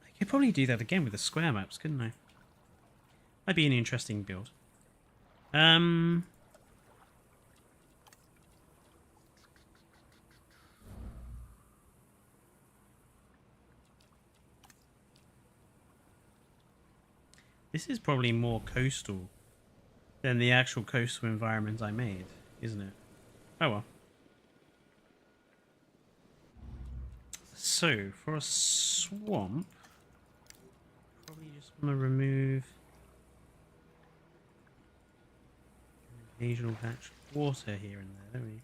I could probably do that again with the square maps, couldn't I? Might be an interesting build. This is probably more coastal than the actual coastal environment I made, isn't it? Oh well. So, for a swamp, probably just want to remove an occasional patch of water here and there, don't we?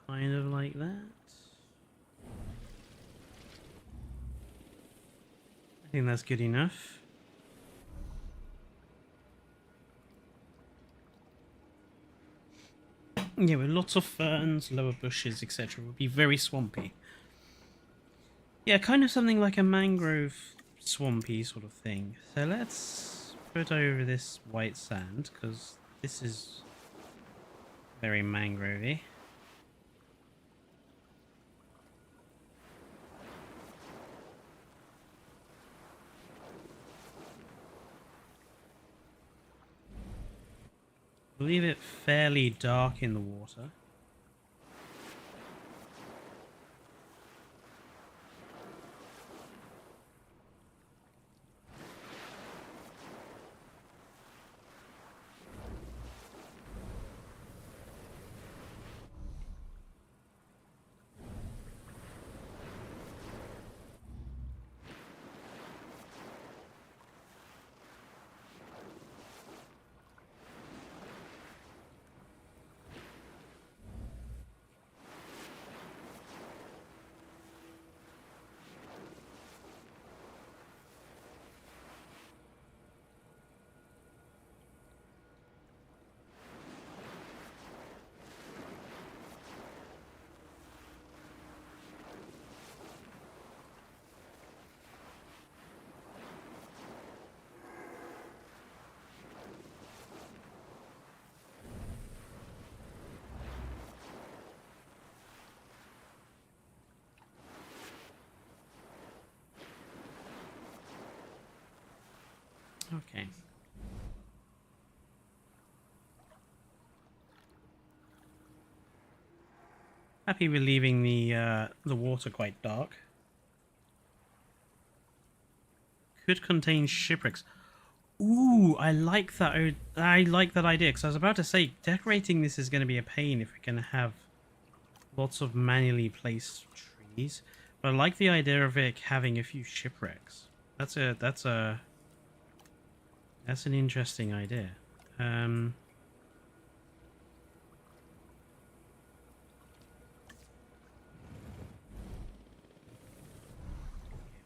Kind of like that. I think that's good enough. Yeah, with lots of ferns, lower bushes, etc. would be very swampy. Yeah, kind of something like a mangrove swampy sort of thing. So let's put over this white sand, because this is very mangrovey. Leave it fairly dark in the water. Okay. Happy with leaving the water quite dark. Could contain shipwrecks. Ooh, I like that. I like that idea, because I was about to say decorating this is going to be a pain if we're going to have lots of manually placed trees. But I like the idea of it having a few shipwrecks. That's an interesting idea.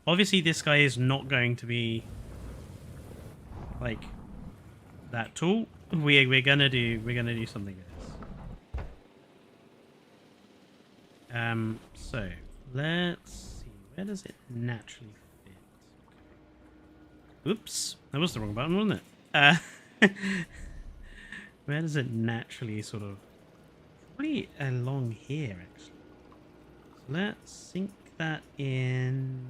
Obviously, this guy is not going to be like that tall. We're gonna do something with this. So let's see. Where does it naturally fit? Oops, that was the wrong button, wasn't it? Where does it naturally sort of... Probably along here, actually. So let's sink that in...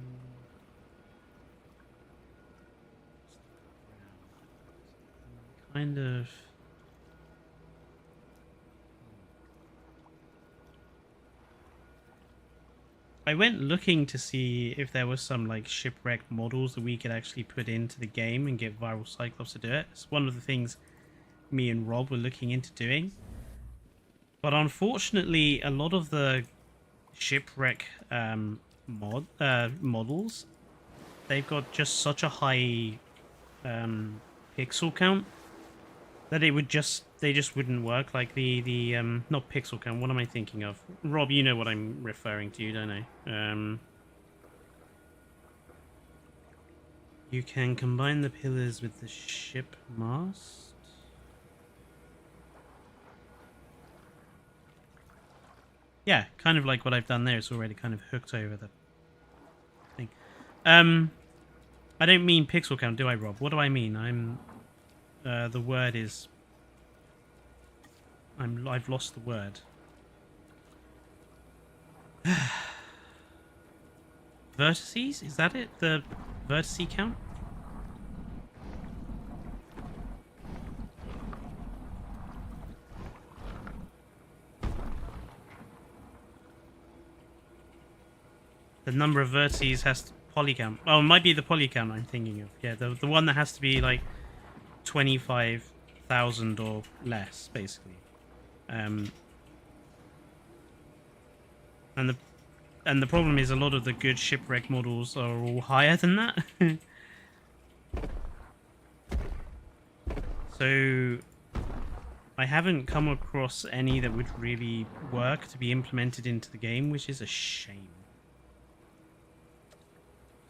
Kind of... I went looking to see if there was some like shipwreck models that we could actually put into the game and get Viral Cyclops to do it. It's one of the things me and Rob were looking into doing. But unfortunately, a lot of the shipwreck models, they've got just such a high pixel count that they just wouldn't work. Like the not pixel count, what am I thinking of? Rob, you know what I'm referring to, don't I? You can combine the pillars with the ship mast. Yeah, kind of like what I've done there. It's already kind of hooked over the thing. I don't mean pixel count, do I, Rob? What do I mean? The word is... I've lost the word. Vertices? Is that it? The vertice count? The number of vertices has to polycount. Oh, it might be the polycount I'm thinking of. Yeah, the one that has to be like 25,000 or less, basically. And the problem is a lot of the good shipwreck models are all higher than that. So I haven't come across any that would really work to be implemented into the game, which is a shame.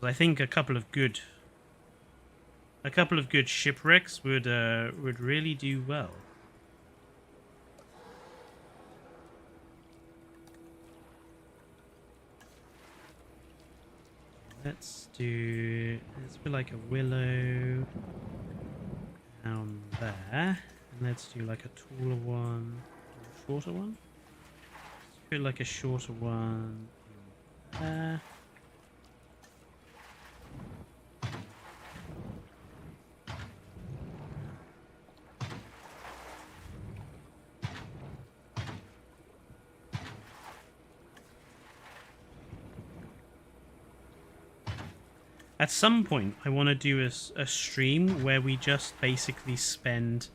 I think a couple of good shipwrecks would really do well. Let's put like a willow down there, and let's do like a taller one, a shorter one. Let's put like a shorter one there. At some point, I want to do a stream where we just basically spend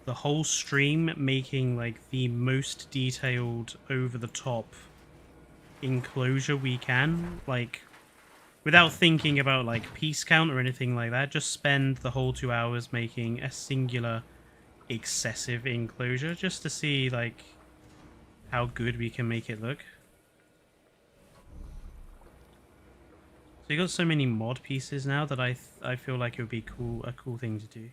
the whole stream making like the most detailed, over-the-top enclosure we can, like without thinking about like piece count or anything like that. Just spend the whole 2 hours making a singular, excessive enclosure just to see like how good we can make it look. So you got so many mod pieces now that I feel like it would be a cool thing to do.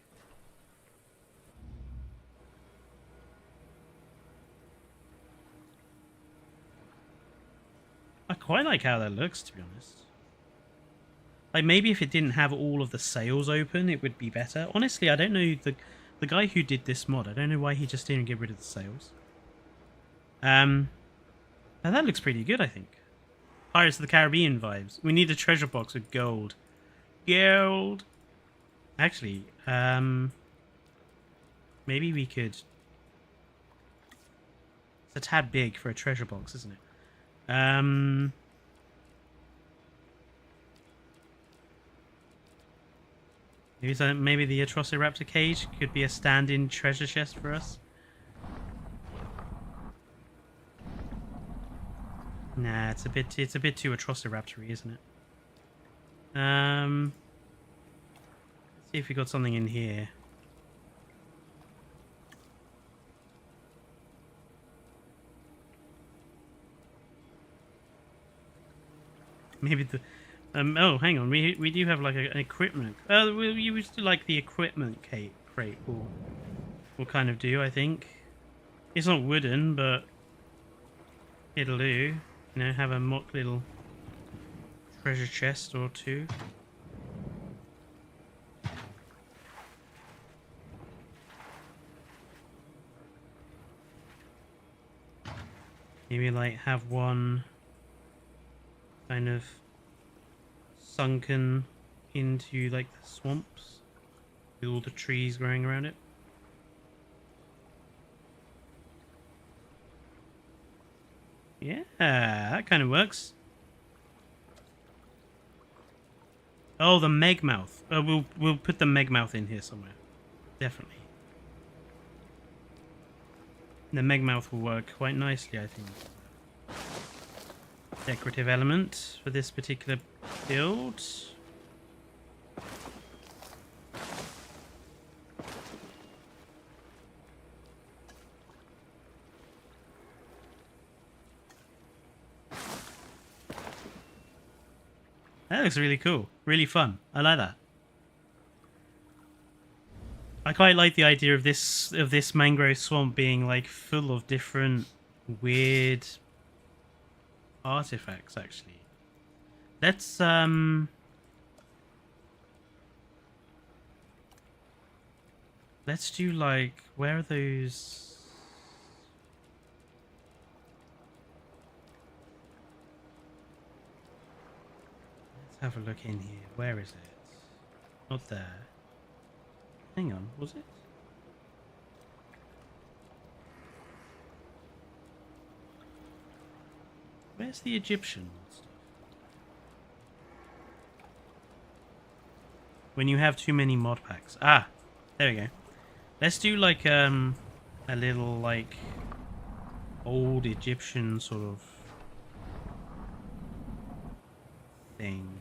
I quite like how that looks, to be honest. Like maybe if it didn't have all of the sails open, it would be better. Honestly, I don't know the guy who did this mod. I don't know why he just didn't get rid of the sails. Now that looks pretty good, I think. Pirates of the Caribbean vibes. We need a treasure box with gold. Gold! Actually, maybe we could... It's a tad big for a treasure box, isn't it? Maybe the Atrociraptor cage could be a stand-in treasure chest for us. Nah, it's a bit too Atrociraptor-y, isn't it? Let's see if we got something in here. Maybe the oh, hang on, we do have like an equipment. We used to like the equipment crate will kind of do, I think. It's not wooden, but it'll do. You know, have a mock little treasure chest or two. Maybe like have one kind of sunken into like the swamps with all the trees growing around it. Yeah, that kind of works. Oh, the Megmouth. We'll put the Megmouth in here somewhere. Definitely. The Megmouth will work quite nicely, I think. Decorative element for this particular build. That looks really cool. Really fun. I like that. I quite like the idea of this mangrove swamp being like full of different weird artifacts actually. Let's do like, where are those? Let's have a look in here. Where is it? Not there. Hang on, was it? Where's the Egyptian stuff? When you have too many mod packs. Ah, there we go. Let's do like a little like old Egyptian sort of thing.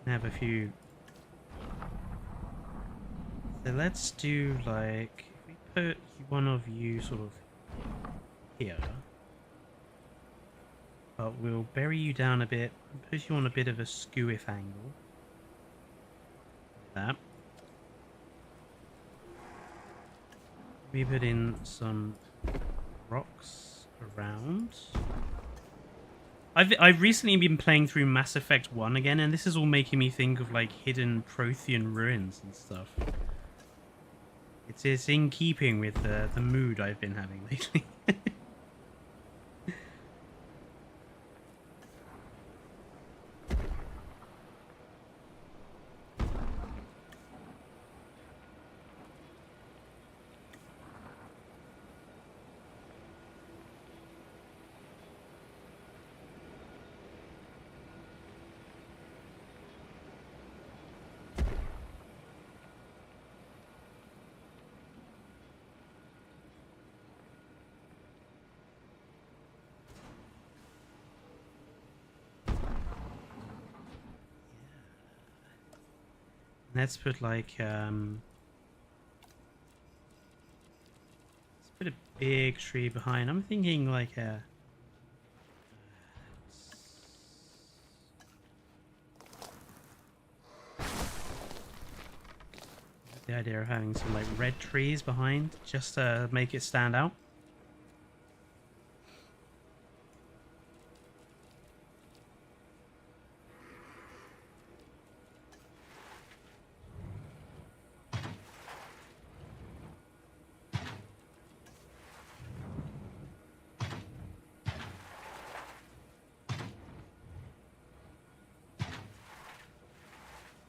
Have a few. So let's do like, if we put one of you sort of here, but we'll bury you down a bit and put you on a bit of a skew-if angle. Like that. We put in some rocks around. I've recently been playing through Mass Effect 1 again, and this is all making me think of like hidden Prothean ruins and stuff. It's in keeping with the mood I've been having lately. Let's put like let's put a big tree behind. I'm thinking like a the idea of having some like red trees behind just to make it stand out.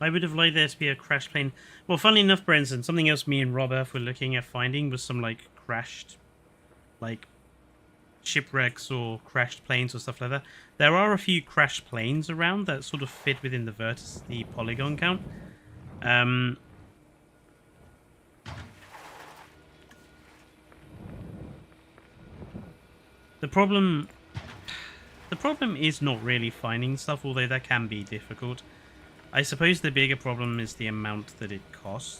I would have liked there to be a crash plane. Well, funnily enough, Brenton, something else me and Rob Earth were looking at finding was some, like, crashed, like, shipwrecks or crashed planes or stuff like that. There are a few crashed planes around that sort of fit within the vertex, the polygon count. The problem is not really finding stuff, although that can be difficult. I suppose the bigger problem is the amount that it costs.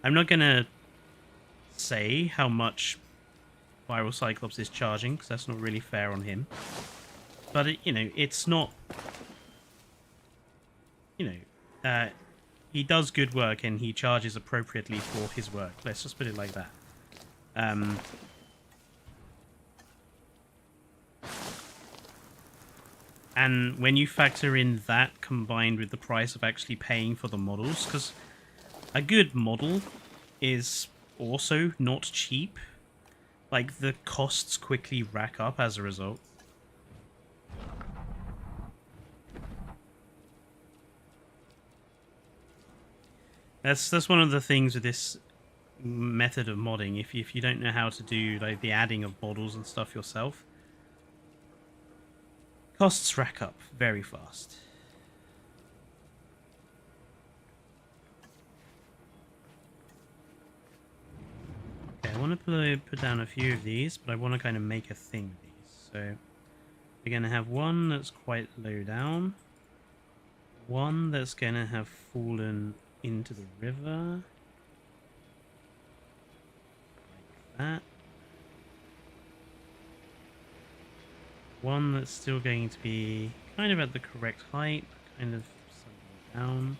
I'm not going to say how much Viral Cyclops is charging, because that's not really fair on him. But, you know, it's not... You know, he does good work and he charges appropriately for his work. Let's just put it like that. And when you factor in that combined with the price of actually paying for the models, because a good model is also not cheap, like the costs quickly rack up as a result. That's one of the things with this method of modding. If you don't know how to do like the adding of models and stuff yourself, costs rack up very fast. Okay, I want to put down a few of these, but I want to kind of make a thing of these. So we're going to have one that's quite low down, one that's going to have fallen into the river, like that. One that's still going to be kind of at the correct height, kind of sunken down.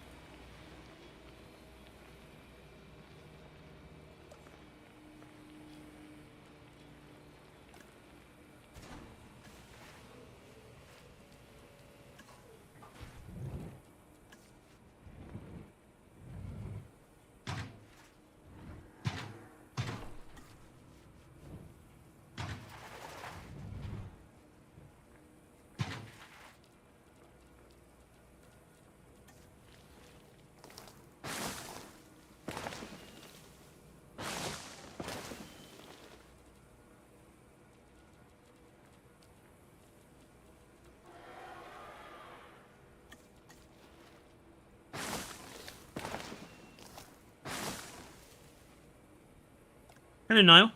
Hello, Niall.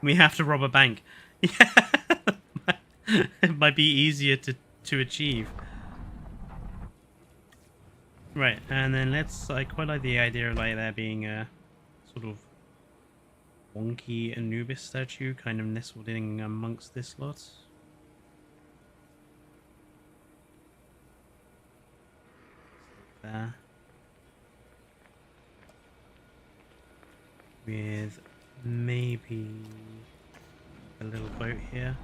We have to rob a bank. Yeah, it might be easier to achieve. Right, and then I quite like the idea of like there being a sort of wonky Anubis statue kind of nestled in amongst this lot. There. With maybe a little boat here.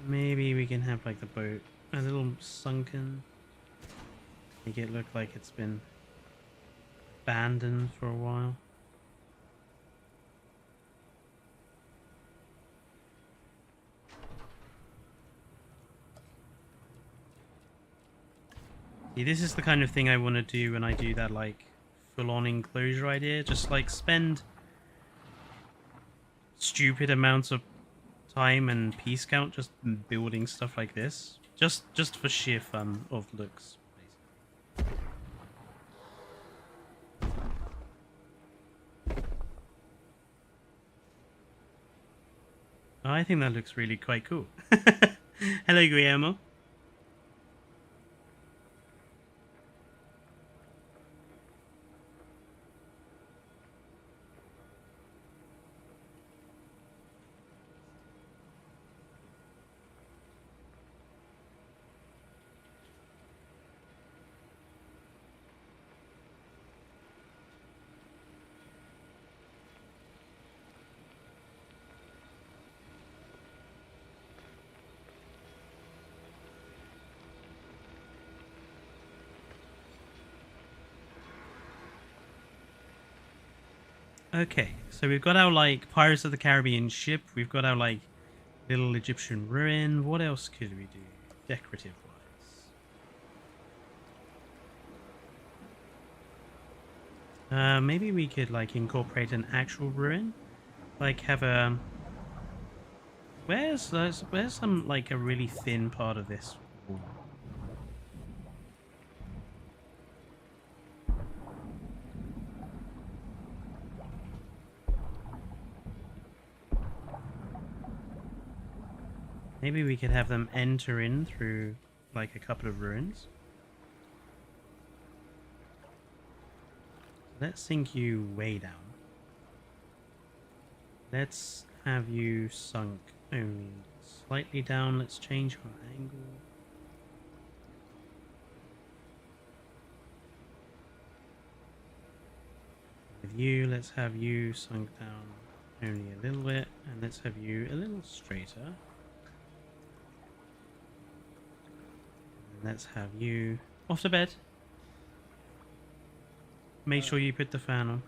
Maybe we can have like the boat a little sunken. Make it look like it's been abandoned for a while. See, this is the kind of thing I want to do when I do that like full-on enclosure idea. Just like spend stupid amounts of time and piece count just building stuff like this. Just for sheer fun of looks. I think that looks really quite cool. Hello, Guillermo. Okay, so we've got our like Pirates of the Caribbean ship. We've got our like little Egyptian ruin. What else could we do decorative wise? Maybe we could like incorporate an actual ruin, like have a. Where's some like a really thin part of this wall? Maybe we could have them enter in through like a couple of ruins. Let's sink you way down. Let's have you sunk only slightly down. Let's change our angle. with you. Let's have you sunk down only a little bit, and let's have you a little straighter. And let's have you off to bed. Make sure you put the fan on.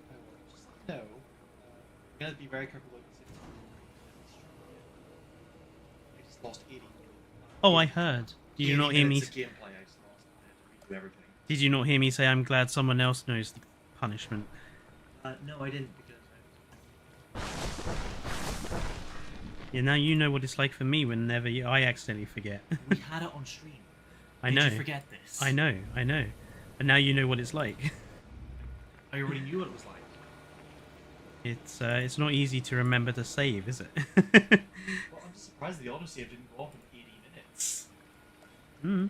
No, I'm gonna be very careful. I just lost 80. Oh, I heard. Did you not hear me? Gameplay, I just lost. I had to redo everything. Did you not hear me say I'm glad someone else knows the punishment? No, I didn't because Yeah, now you know what it's like for me whenever I accidentally forget. we had it on stream. I know. Did you forget this? I know. And now you know what it's like. I already knew what it was like. It's not easy to remember to save, is it? Well, I'm just surprised the autosave didn't go off in 80 minutes. Hmm.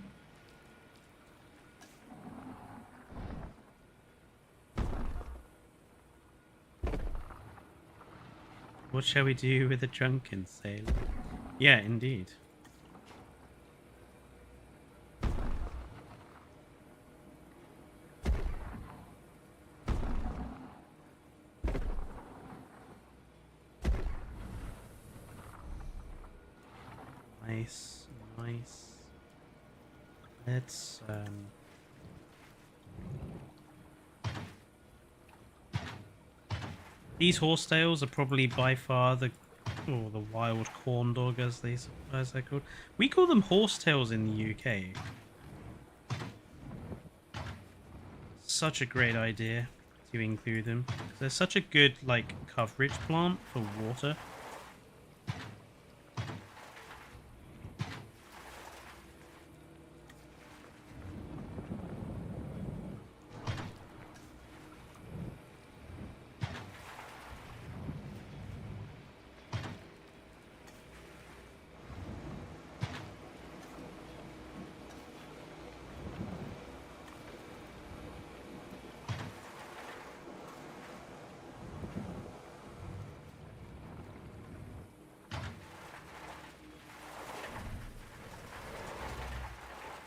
What shall we do with a drunken sailor? Yeah, indeed. Nice. Let's these horsetails are probably by far the wild corn dog as they're called. We call them horsetails in the UK. Such a great idea to include them. They're such a good coverage plant for water.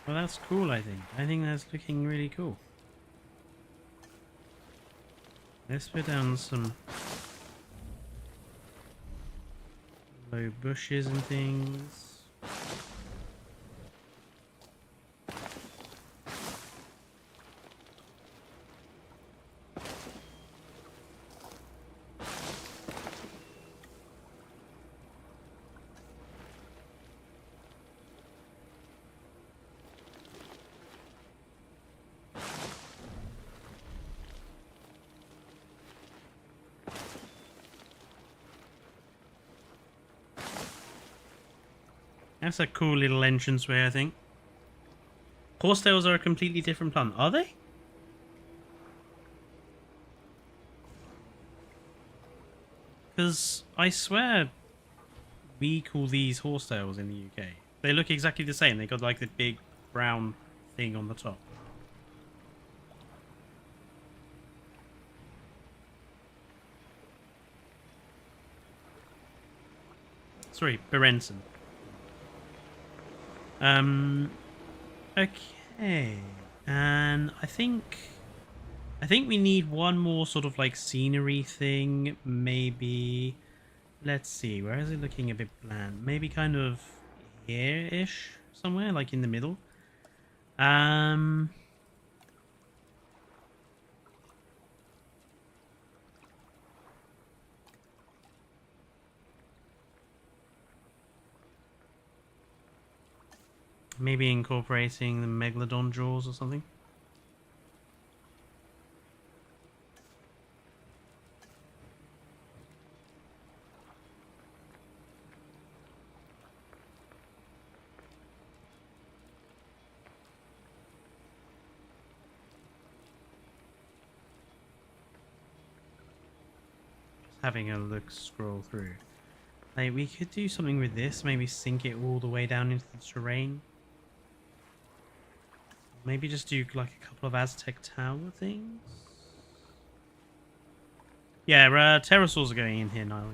Well, that's cool, I think. I think that's looking really cool. Let's put down some low bushes and things. That's a cool little entranceway, I think. Horsetails are a completely different plant, are they? Because I swear we call these horsetails in the UK. They look exactly the same. They got like the big brown thing on the top. Sorry, Berenson. Okay, and I think we need one more sort of scenery thing. Maybe, let's see, where is it looking a bit bland? Maybe kind of here-ish, somewhere in the middle. Maybe incorporating the Megalodon jaws or something. Just having a look, scroll through. We could do something with this. Maybe sink it all the way down into the terrain. Maybe just do a couple of Aztec tower things. Yeah, pterosaurs are going in here now.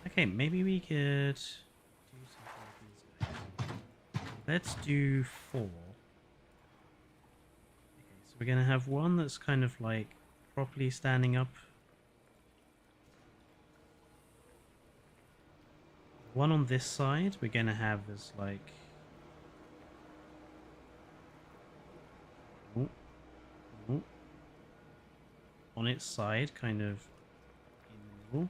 Okay, maybe we could do something with these guys. Let's do 4. Okay, So we're going to have one that's kind of like properly standing up. One on this side we're going to have as like... Ooh, ooh. On its side, kind of in the middle.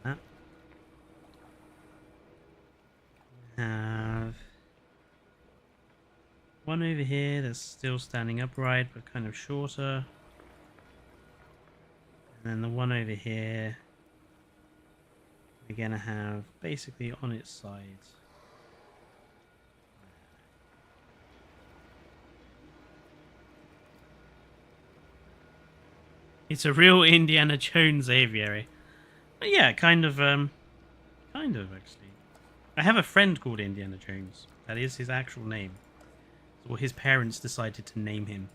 That. Have one over here that's still standing upright but kind of shorter. And then the one over here we're going to have basically on its side. It's a real Indiana Jones aviary. But yeah, kind of actually. I have a friend called Indiana Jones. That is his actual name. Or his parents decided to name him.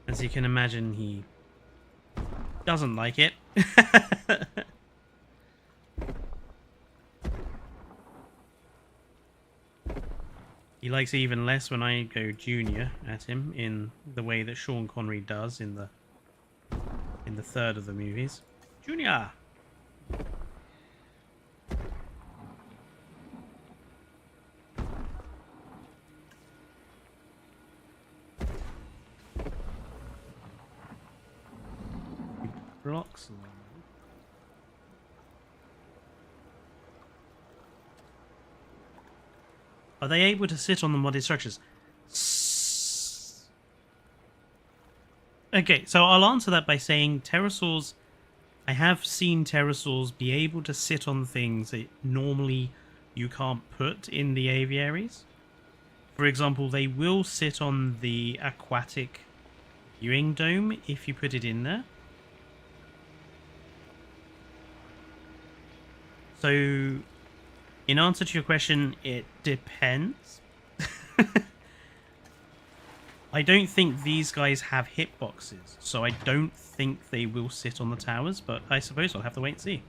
As you can imagine, he doesn't like it. He likes it even less when I go junior at him in the way that Sean Connery does in the third of the movies. Junior! Blocks along. Are they able to sit on the modded structures? Okay, so I'll answer that by saying pterosaurs. I have seen pterosaurs be able to sit on things that normally you can't put in the aviaries. For example, they will sit on the aquatic viewing dome if you put it in there. So, in answer to your question, it depends. I don't think these guys have hitboxes, so I don't think they will sit on the towers, but I suppose I'll have to wait and see.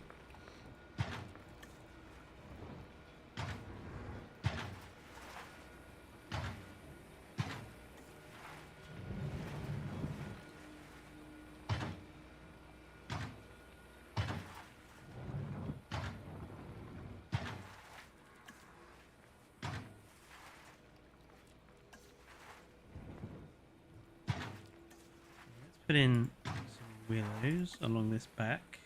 Put in some willows along this back.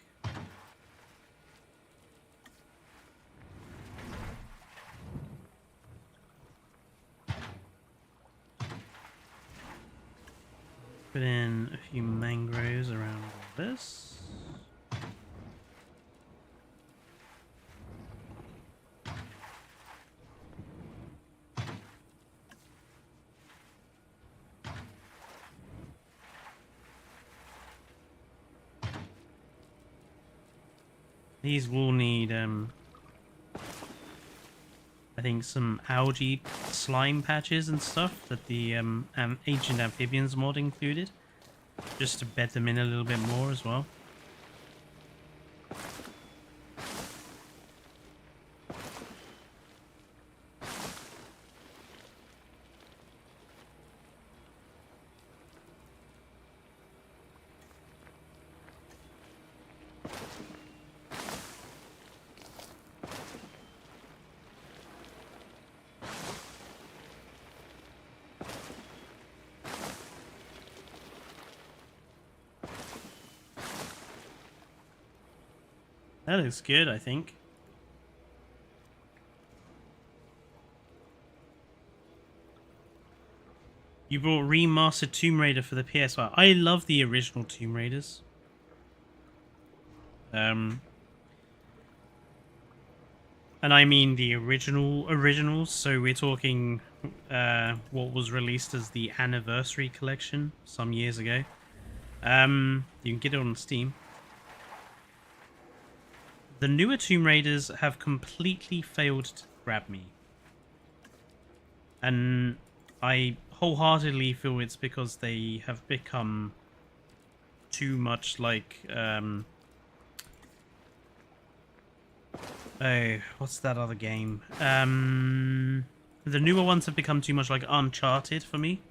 Put in a few mangroves around this. These will need, I think, some algae slime patches and stuff that the Ancient Amphibians mod included, just to bed them in a little bit more as well. That looks good, I think. You brought remastered Tomb Raider for the PS5. I love the original Tomb Raiders. And I mean the originals. So we're talking what was released as the Anniversary Collection some years ago. You can get it on Steam. The newer Tomb Raiders have completely failed to grab me. And I wholeheartedly feel it's because they have become too much like Oh, what's that other game? The newer ones have become too much like Uncharted for me.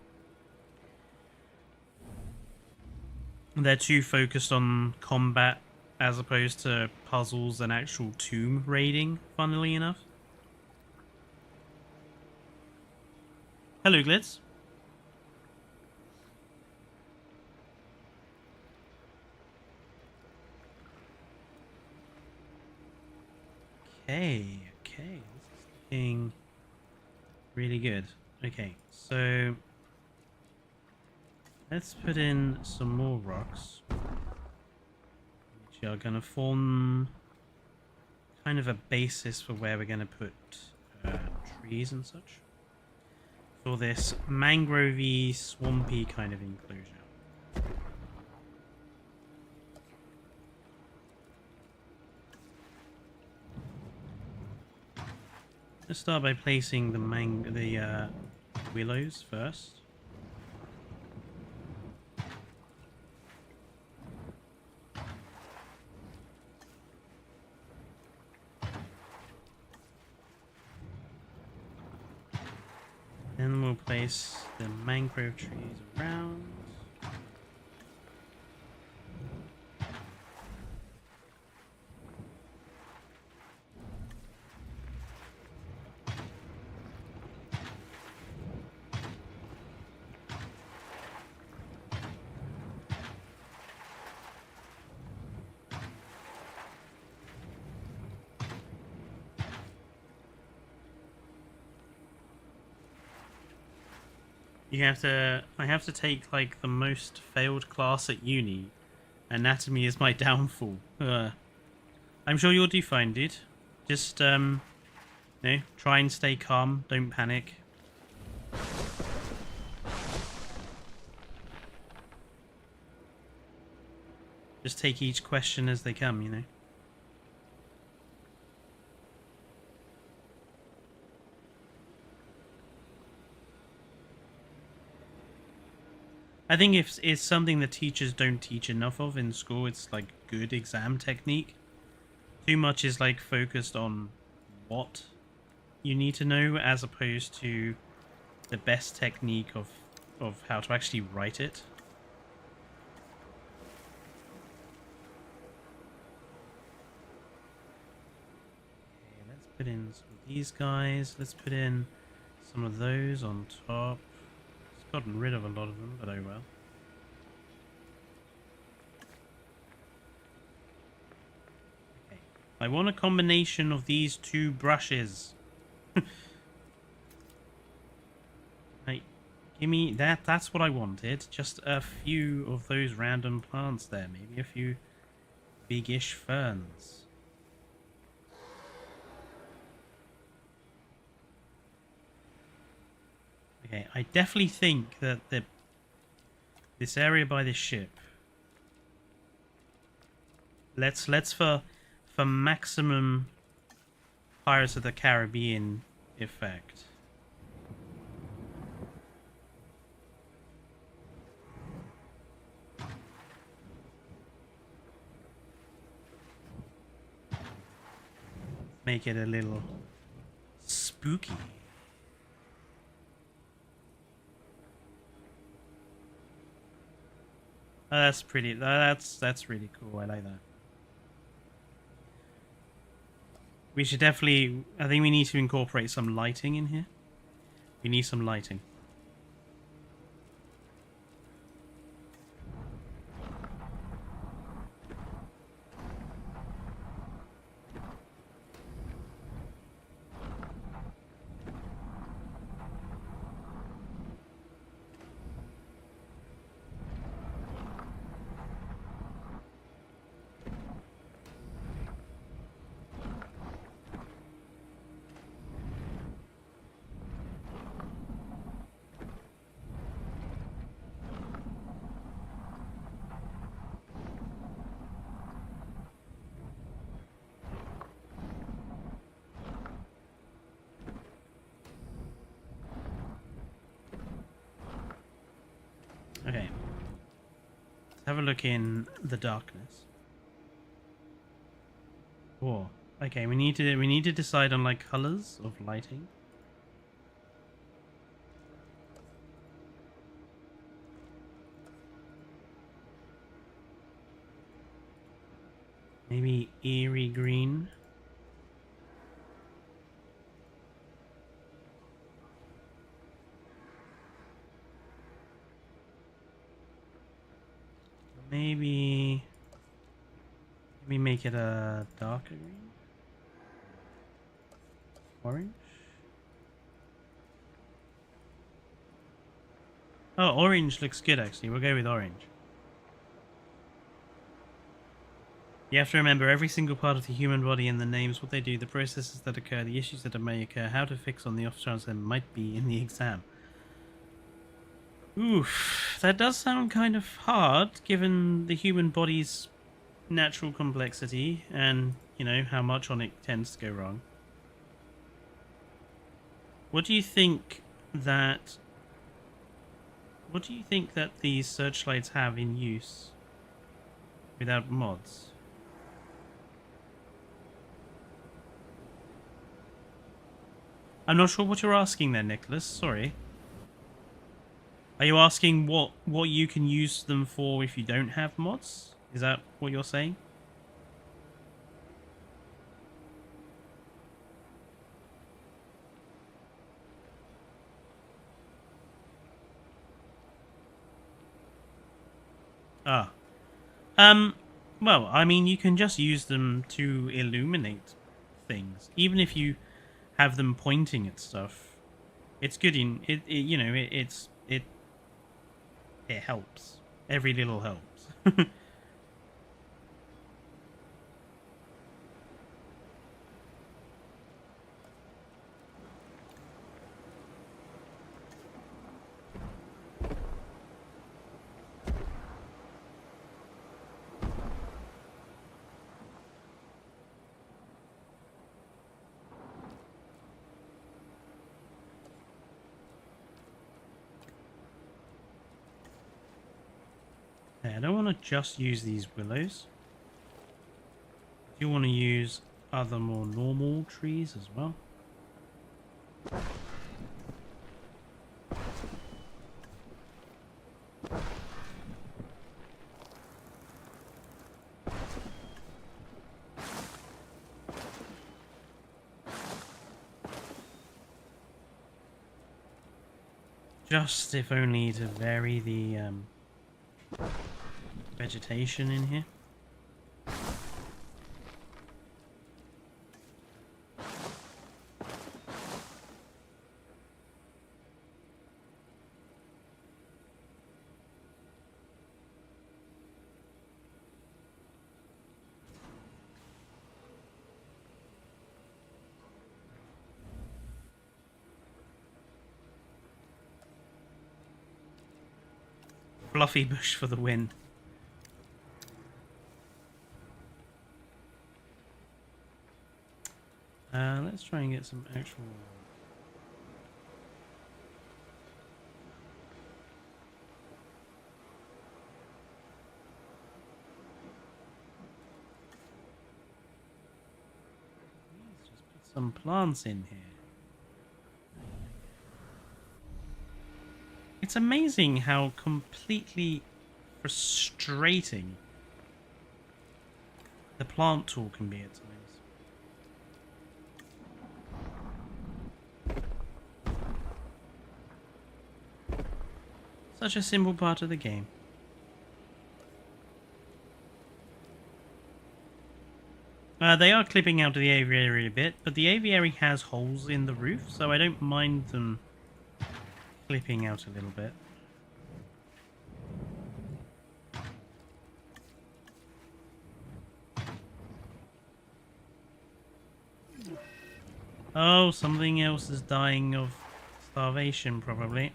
They're too focused on combat as opposed to puzzles and actual tomb raiding, funnily enough. Hello, Glitz. Okay, this is looking really good. Okay, so let's put in some more rocks, which are going to form kind of a basis for where we're going to put trees and such for this mangrovey, swampy kind of enclosure. Let's start by placing the willows first. Then we'll place the mangrove trees around. I have to take like the most failed class at uni. Anatomy is my downfall. I'm sure you'll do fine, dude. Just try and stay calm. Don't panic. Just take each question as they come, you know. I think if it's something that teachers don't teach enough of in school, it's like good exam technique. Too much is like focused on what you need to know as opposed to the best technique of how to actually write it. Okay, let's put in some of these guys. Let's put in some of those on top. Gotten rid of a lot of them, but oh well. Okay. I want a combination of these two brushes. Hey, give me that. That's what I wanted. Just a few of those random plants there. Maybe a few big-ish ferns. Okay, I definitely think that this area by this ship. Let's for maximum Pirates of the Caribbean effect. Make it a little spooky. That's pretty. That's really cool. I like that. We should definitely. I think we need to incorporate some lighting in here. We need some lighting. Okay. Let's have a look in the darkness. Oh, Okay, we need to decide on like colors of lighting. Maybe eerie green. Maybe make it a darker green. Orange. Oh, orange looks good actually. We'll go with orange. You have to remember every single part of the human body and the names, what they do, the processes that occur, the issues that may occur, how to fix on the off chance there might be in the exam. Oof, that does sound kind of hard given the human body's natural complexity and, you know, how much on it tends to go wrong. What do you think that these searchlights have in use without mods? I'm not sure what you're asking there, Nicholas. Sorry. Are you asking what you can use them for if you don't have mods? Is that what you're saying? Ah. Well, I mean, you can just use them to illuminate things. Even if you have them pointing at stuff. It's good in... It helps. Every little helps. I don't want to just use these willows. I do want to use other more normal trees as well. Just if only to vary the vegetation in here. Fluffy bush for the win. Let's try and get some actual... Let's just put some plants in here. It's amazing how completely frustrating the plant tool can be at times. Such a simple part of the game. They are clipping out of the aviary a bit, but the aviary has holes in the roof, so I don't mind them clipping out a little bit. Oh, something else is dying of starvation, probably.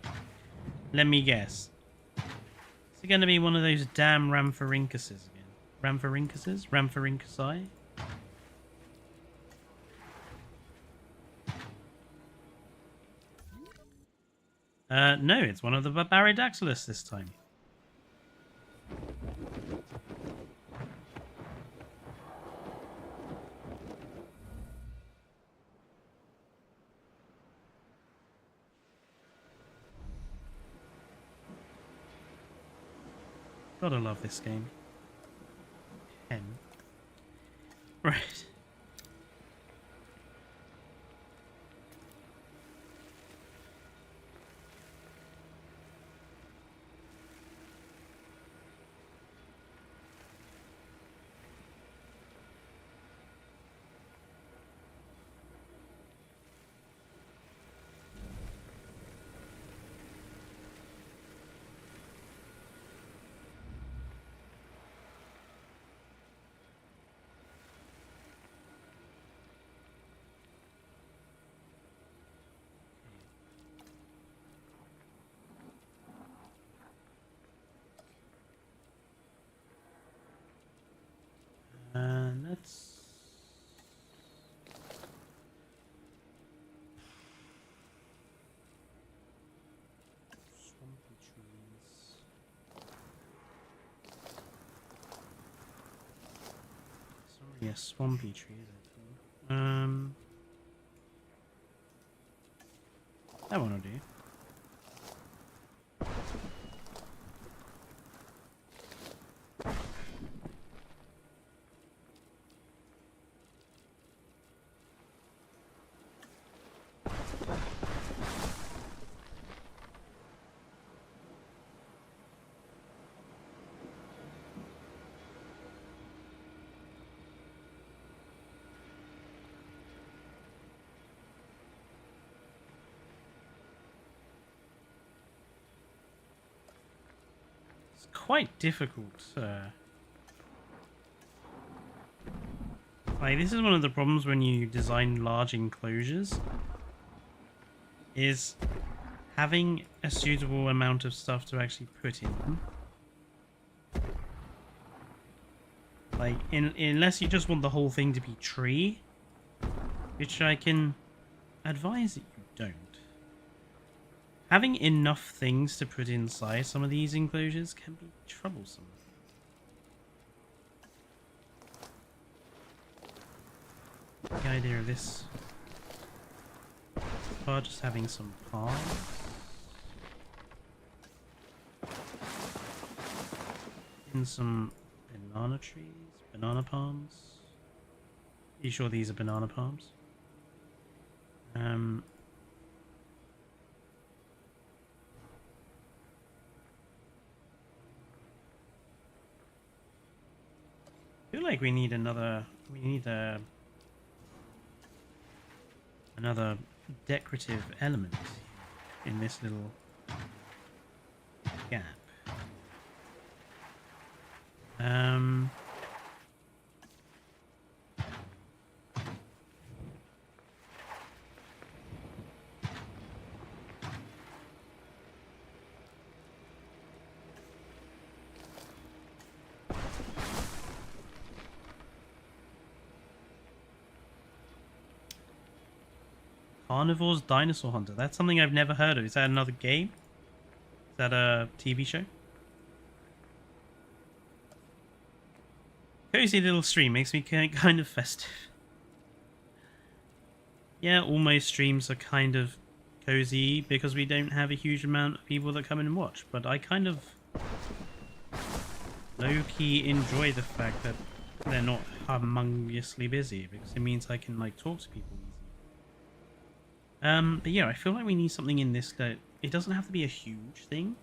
Let me guess. Is it going to be one of those damn Rhamphorhynchuses again? Rhamphorhynchuses? Rhamphorhynchusi? No, it's one of the Barydaxylus this time. Gotta love this game. 10. Right. Let's... Swampy trees. Sorry, yeah, swampy trees, I think. That one will do. It's quite difficult. Like, this is one of the problems when you design large enclosures, is having a suitable amount of stuff to actually put in them. Like, unless you just want the whole thing to be tree, which I can advise that you don't. Having enough things to put inside some of these enclosures can be troublesome. The idea of this part, just having some palms. In some banana trees, banana palms. Are you sure these are banana palms? I feel like we need another. We need another decorative element in this little gap. Carnivore's Dinosaur Hunter. That's something I've never heard of. Is that another game? Is that a TV show? Cozy little stream makes me kind of festive. Yeah, all my streams are kind of cozy because we don't have a huge amount of people that come in and watch. But I kind of low-key enjoy the fact that they're not humongously busy, because it means I can like talk to people easy. But yeah, I feel like we need something in this that it doesn't have to be a huge thing.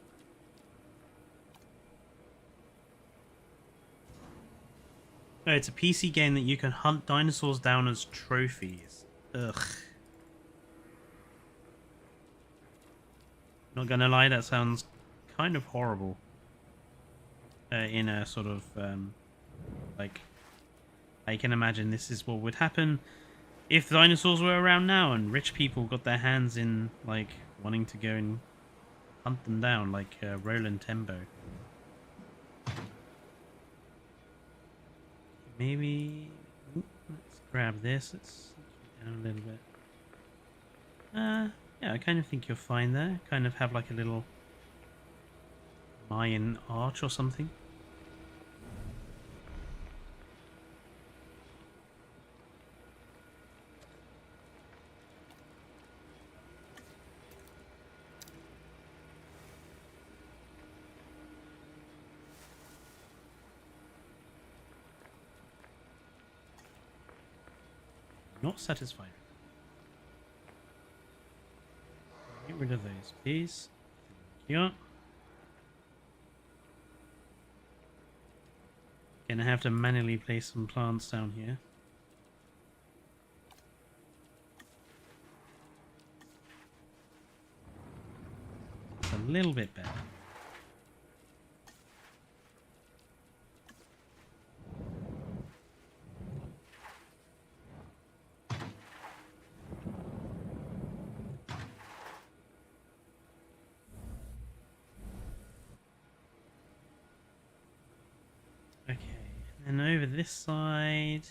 Oh, it's a PC game that you can hunt dinosaurs down as trophies. Ugh. Not gonna lie, that sounds kind of horrible. In a sort of, like, I can imagine this is what would happen if dinosaurs were around now and rich people got their hands in, like, wanting to go and hunt them down, like Roland Tembo. Maybe... let's grab this. Let's get down a little bit. Yeah, I kind of think you're fine there. Kind of have like a little Mayan arch or something. Not satisfied. Get rid of those, please. Thank you. Gonna have to manually place some plants down here. It's a little bit better. Okay, and over this side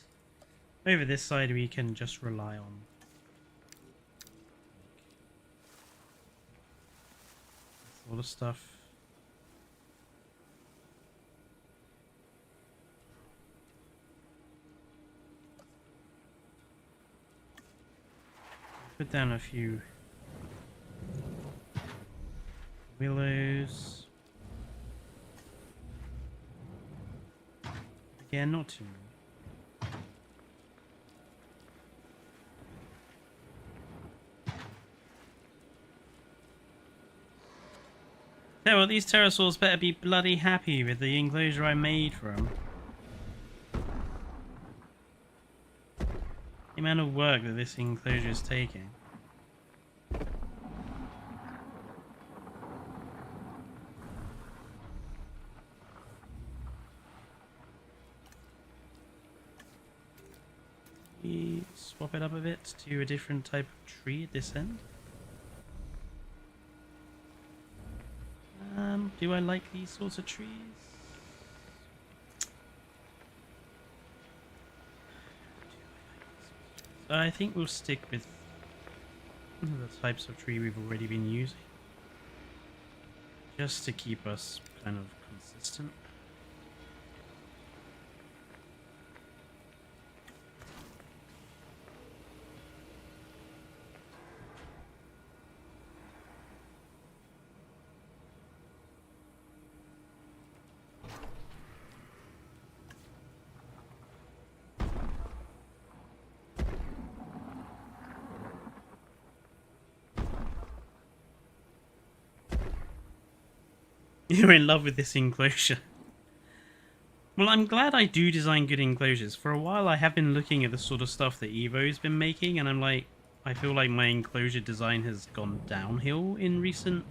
we can just rely on this sort of stuff. Put down a few willows. Yeah, not too many. Yeah, well, these pterosaurs better be bloody happy with the enclosure I made for them. The amount of work that this enclosure is taking. Swap it up a bit to a different type of tree at this end. Do I like these sorts of trees? I think we'll stick with the types of tree we've already been using. Just to keep us kind of consistent. You're in love with this enclosure. Well, I'm glad I do design good enclosures. For a while I have been looking at the sort of stuff that Evo's been making, and I'm like, I feel like my enclosure design has gone downhill in recent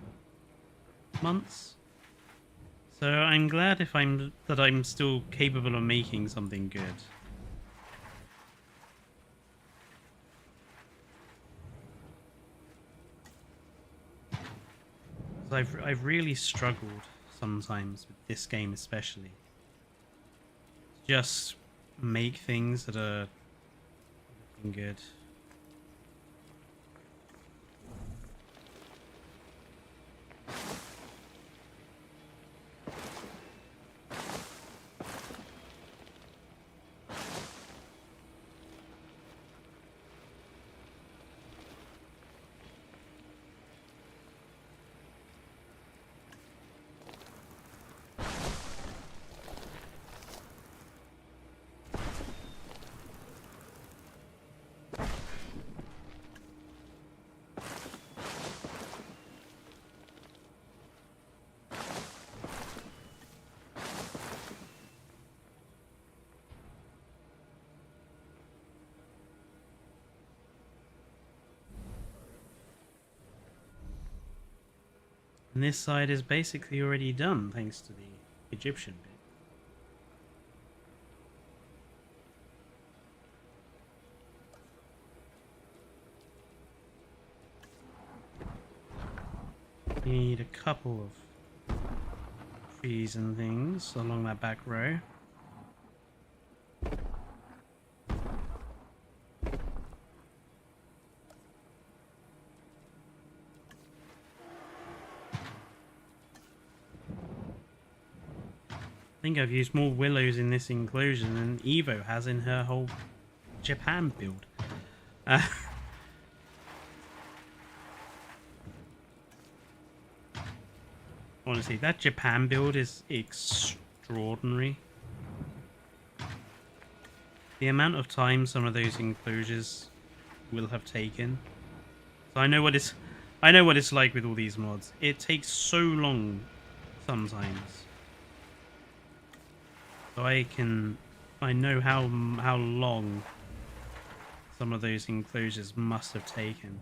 months. So I'm glad that I'm still capable of making something good. I've really struggled sometimes with this game, especially. Just make things that are looking good. And this side is basically already done, thanks to the Egyptian bit. Need a couple of trees and things along that back row. I think I've used more willows in this enclosure than Evo has in her whole Japan build. Honestly, that Japan build is extraordinary. The amount of time some of those enclosures will have taken. So I know what it's like with all these mods. It takes so long sometimes. So I know how long some of those enclosures must have taken.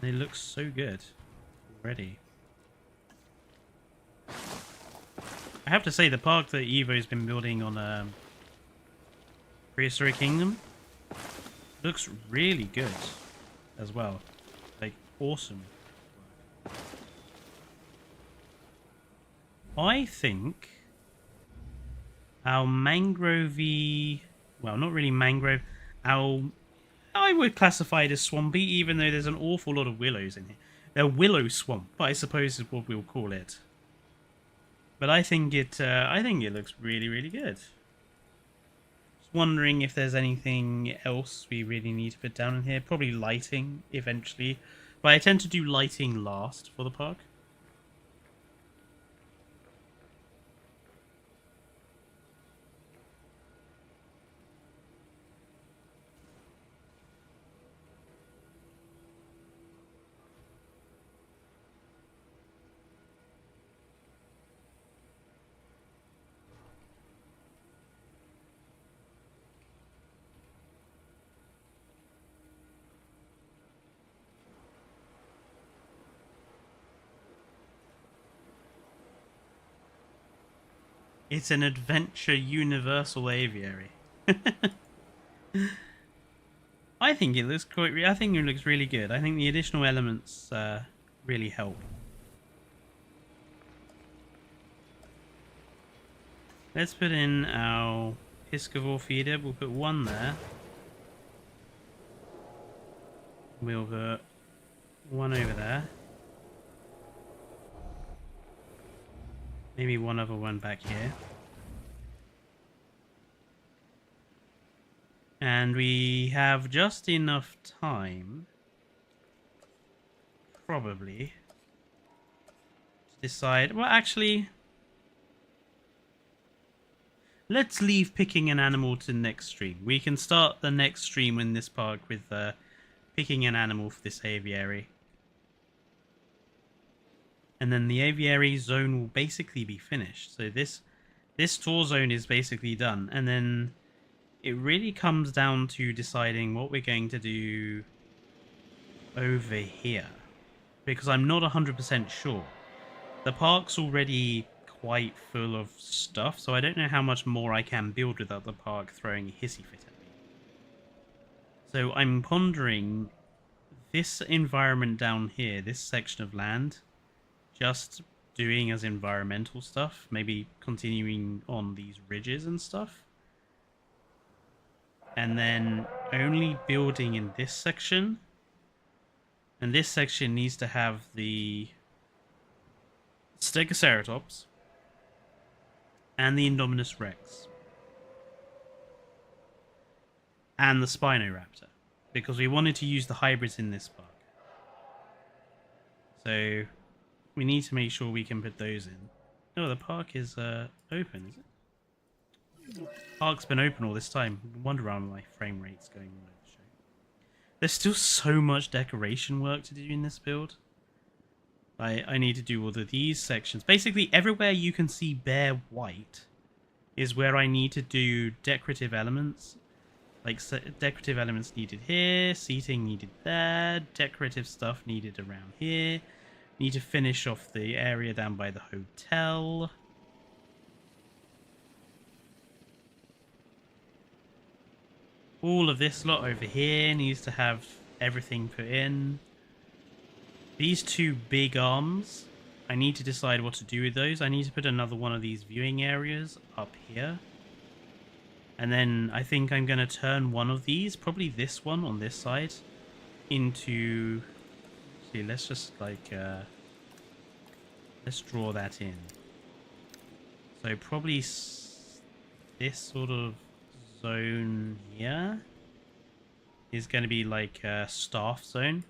They look so good already. I have to say, the park that Evo's been building on Prehistoric Kingdom looks really good as well. Like, awesome. I think our mangrovey, well, not really mangrove, I would classify it as swampy, even though there's an awful lot of willows in here. They're willow swamp, I suppose is what we'll call it. But I think it looks really, really good. Just wondering if there's anything else we really need to put down in here. Probably lighting eventually, but I tend to do lighting last for the park. It's an adventure universal aviary. I think it looks quite. I think it looks really good. I think the additional elements really help. Let's put in our piscivore feeder. We'll put one there. We'll put one over there. Maybe one other one back here. And we have just enough time, probably, to decide. Well, actually, let's leave picking an animal to the next stream. We can start the next stream in this park with picking an animal for this aviary. And then the aviary zone will basically be finished. So this tour zone is basically done. And then it really comes down to deciding what we're going to do over here. Because I'm not 100% sure. The park's already quite full of stuff, so I don't know how much more I can build without the park throwing a hissy fit at me. So I'm pondering this environment down here, this section of land, just doing as environmental stuff, maybe continuing on these ridges and stuff. And then only building in this section. And this section needs to have the Stegoceratops and the Indominus Rex. And the Spinoraptor. Because we wanted to use the hybrids in this park. So we need to make sure we can put those in. Oh, the park is open, is it? Park's been open all this time. I wonder why my frame rate's going on over the show. There's still so much decoration work to do in this build. I need to do all of these sections. Basically, everywhere you can see bare white is where I need to do decorative elements. Like, decorative elements needed here, seating needed there, decorative stuff needed around here. Need to finish off the area down by the hotel. All of this lot over here needs to have everything put in. These two big arms, I need to decide what to do with those. I need to put another one of these viewing areas up here. And then I think I'm going to turn one of these, probably this one on this side, into... See, let's just like... let's draw that in. So probably this sort of zone here is going to be like a staff zone.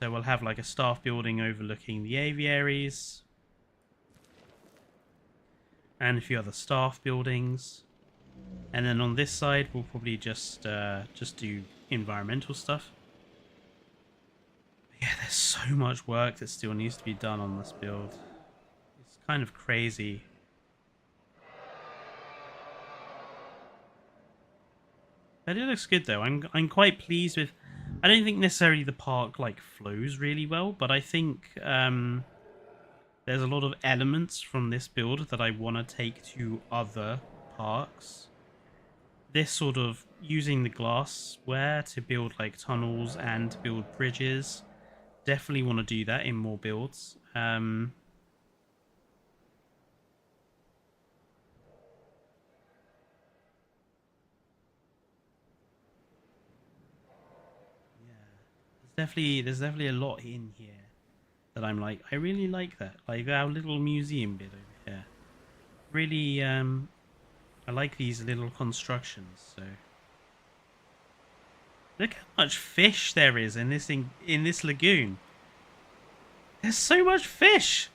So we'll have like a staff building overlooking the aviaries. and a few other staff buildings. And then on this side, we'll probably just do environmental stuff. But yeah, there's so much work that still needs to be done on this build. It's kind of crazy. But it looks good though. I'm quite pleased with. I don't think necessarily the park like flows really well, but I think there's a lot of elements from this build that I want to take to other parks. This sort of using the glassware to build like tunnels and to build bridges. Definitely want to do that in more builds. Yeah, there's definitely a lot in here that I'm like, I really like that. Like our little museum bit over here. Really, I like these little constructions. So look how much fish there is in this lagoon. There's so much fish.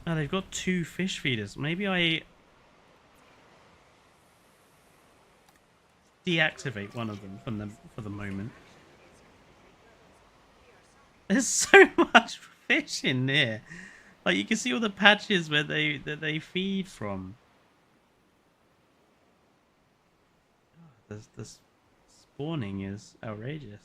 Oh, they've got 2 fish feeders. Maybe I deactivate one of them for the moment. There's so much fish in there. Like you can see all the patches where they feed from. Oh, this spawning is outrageous.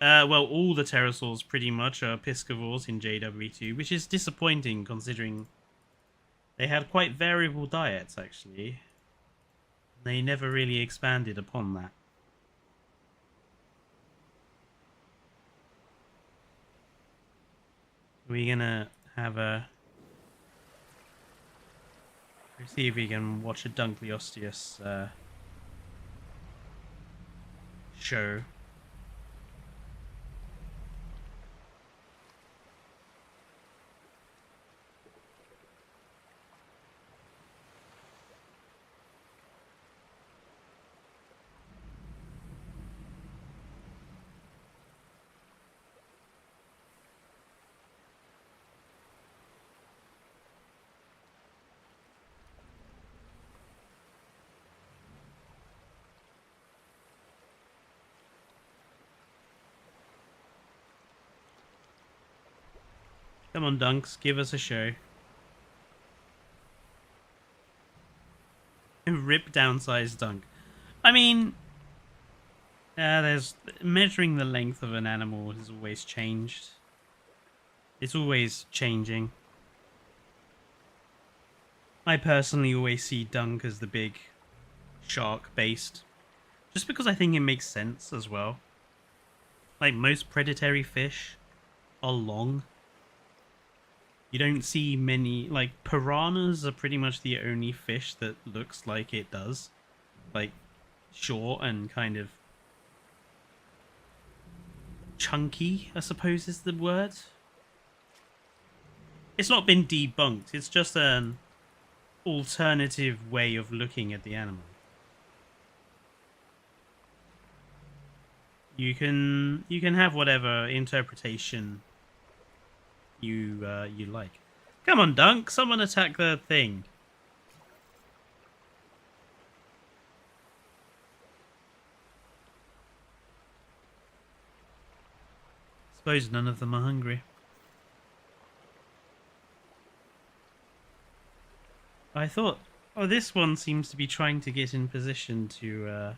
Well, all the pterosaurs pretty much are piscivores in JW2, which is disappointing considering they had quite variable diets, actually. They never really expanded upon that. We're gonna have a... Let's see if we can watch a Dunkleosteus show. Come on, Dunks, give us a show. Rip downsized Dunk. I mean, there's measuring the length of an animal has always changed. It's always changing. I personally always see Dunk as the big shark-based, just because I think it makes sense as well. Like most predatory fish are long. You don't see many, like, piranhas are pretty much the only fish that looks like it does. Like, short and kind of chunky, I suppose is the word. It's not been debunked, it's just an alternative way of looking at the animal. You can have whatever interpretation you like. Come on, Dunk! Someone attack the thing. Suppose none of them are hungry. I thought, oh, this one seems to be trying to get in position to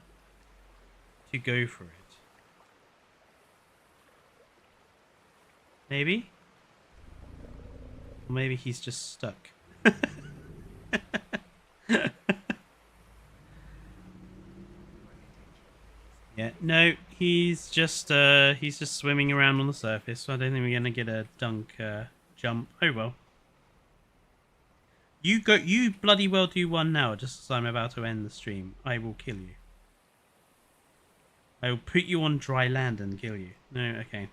go for it. Maybe? Or maybe he's just stuck. Yeah, no, he's just swimming around on the surface, so I don't think we're gonna get a Dunk jump. Oh well. You bloody well do one now, just as I'm about to end the stream. I will kill you. I will put you on dry land and kill you. No, okay.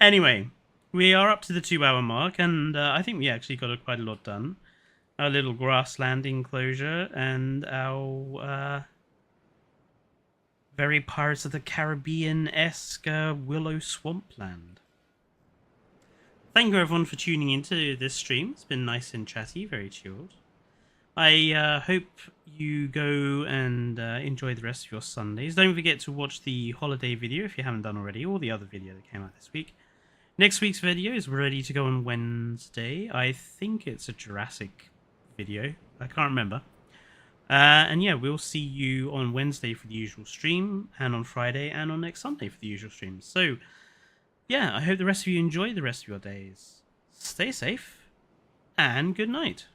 Anyway, we are up to the 2-hour mark, and I think we actually got quite a lot done. Our little grassland enclosure and our Very Pirates of the Caribbean-esque willow swampland. Thank you everyone for tuning into this stream. It's been nice and chatty, very chilled. I hope you go and enjoy the rest of your Sundays. Don't forget to watch the holiday video if you haven't done already, or the other video that came out this week. Next week's video is ready to go on Wednesday. I think it's a Jurassic video. I can't remember. And yeah, we'll see you on Wednesday for the usual stream, and on Friday, and on next Sunday for the usual stream. So, yeah, I hope the rest of you enjoy the rest of your days. Stay safe, and good night.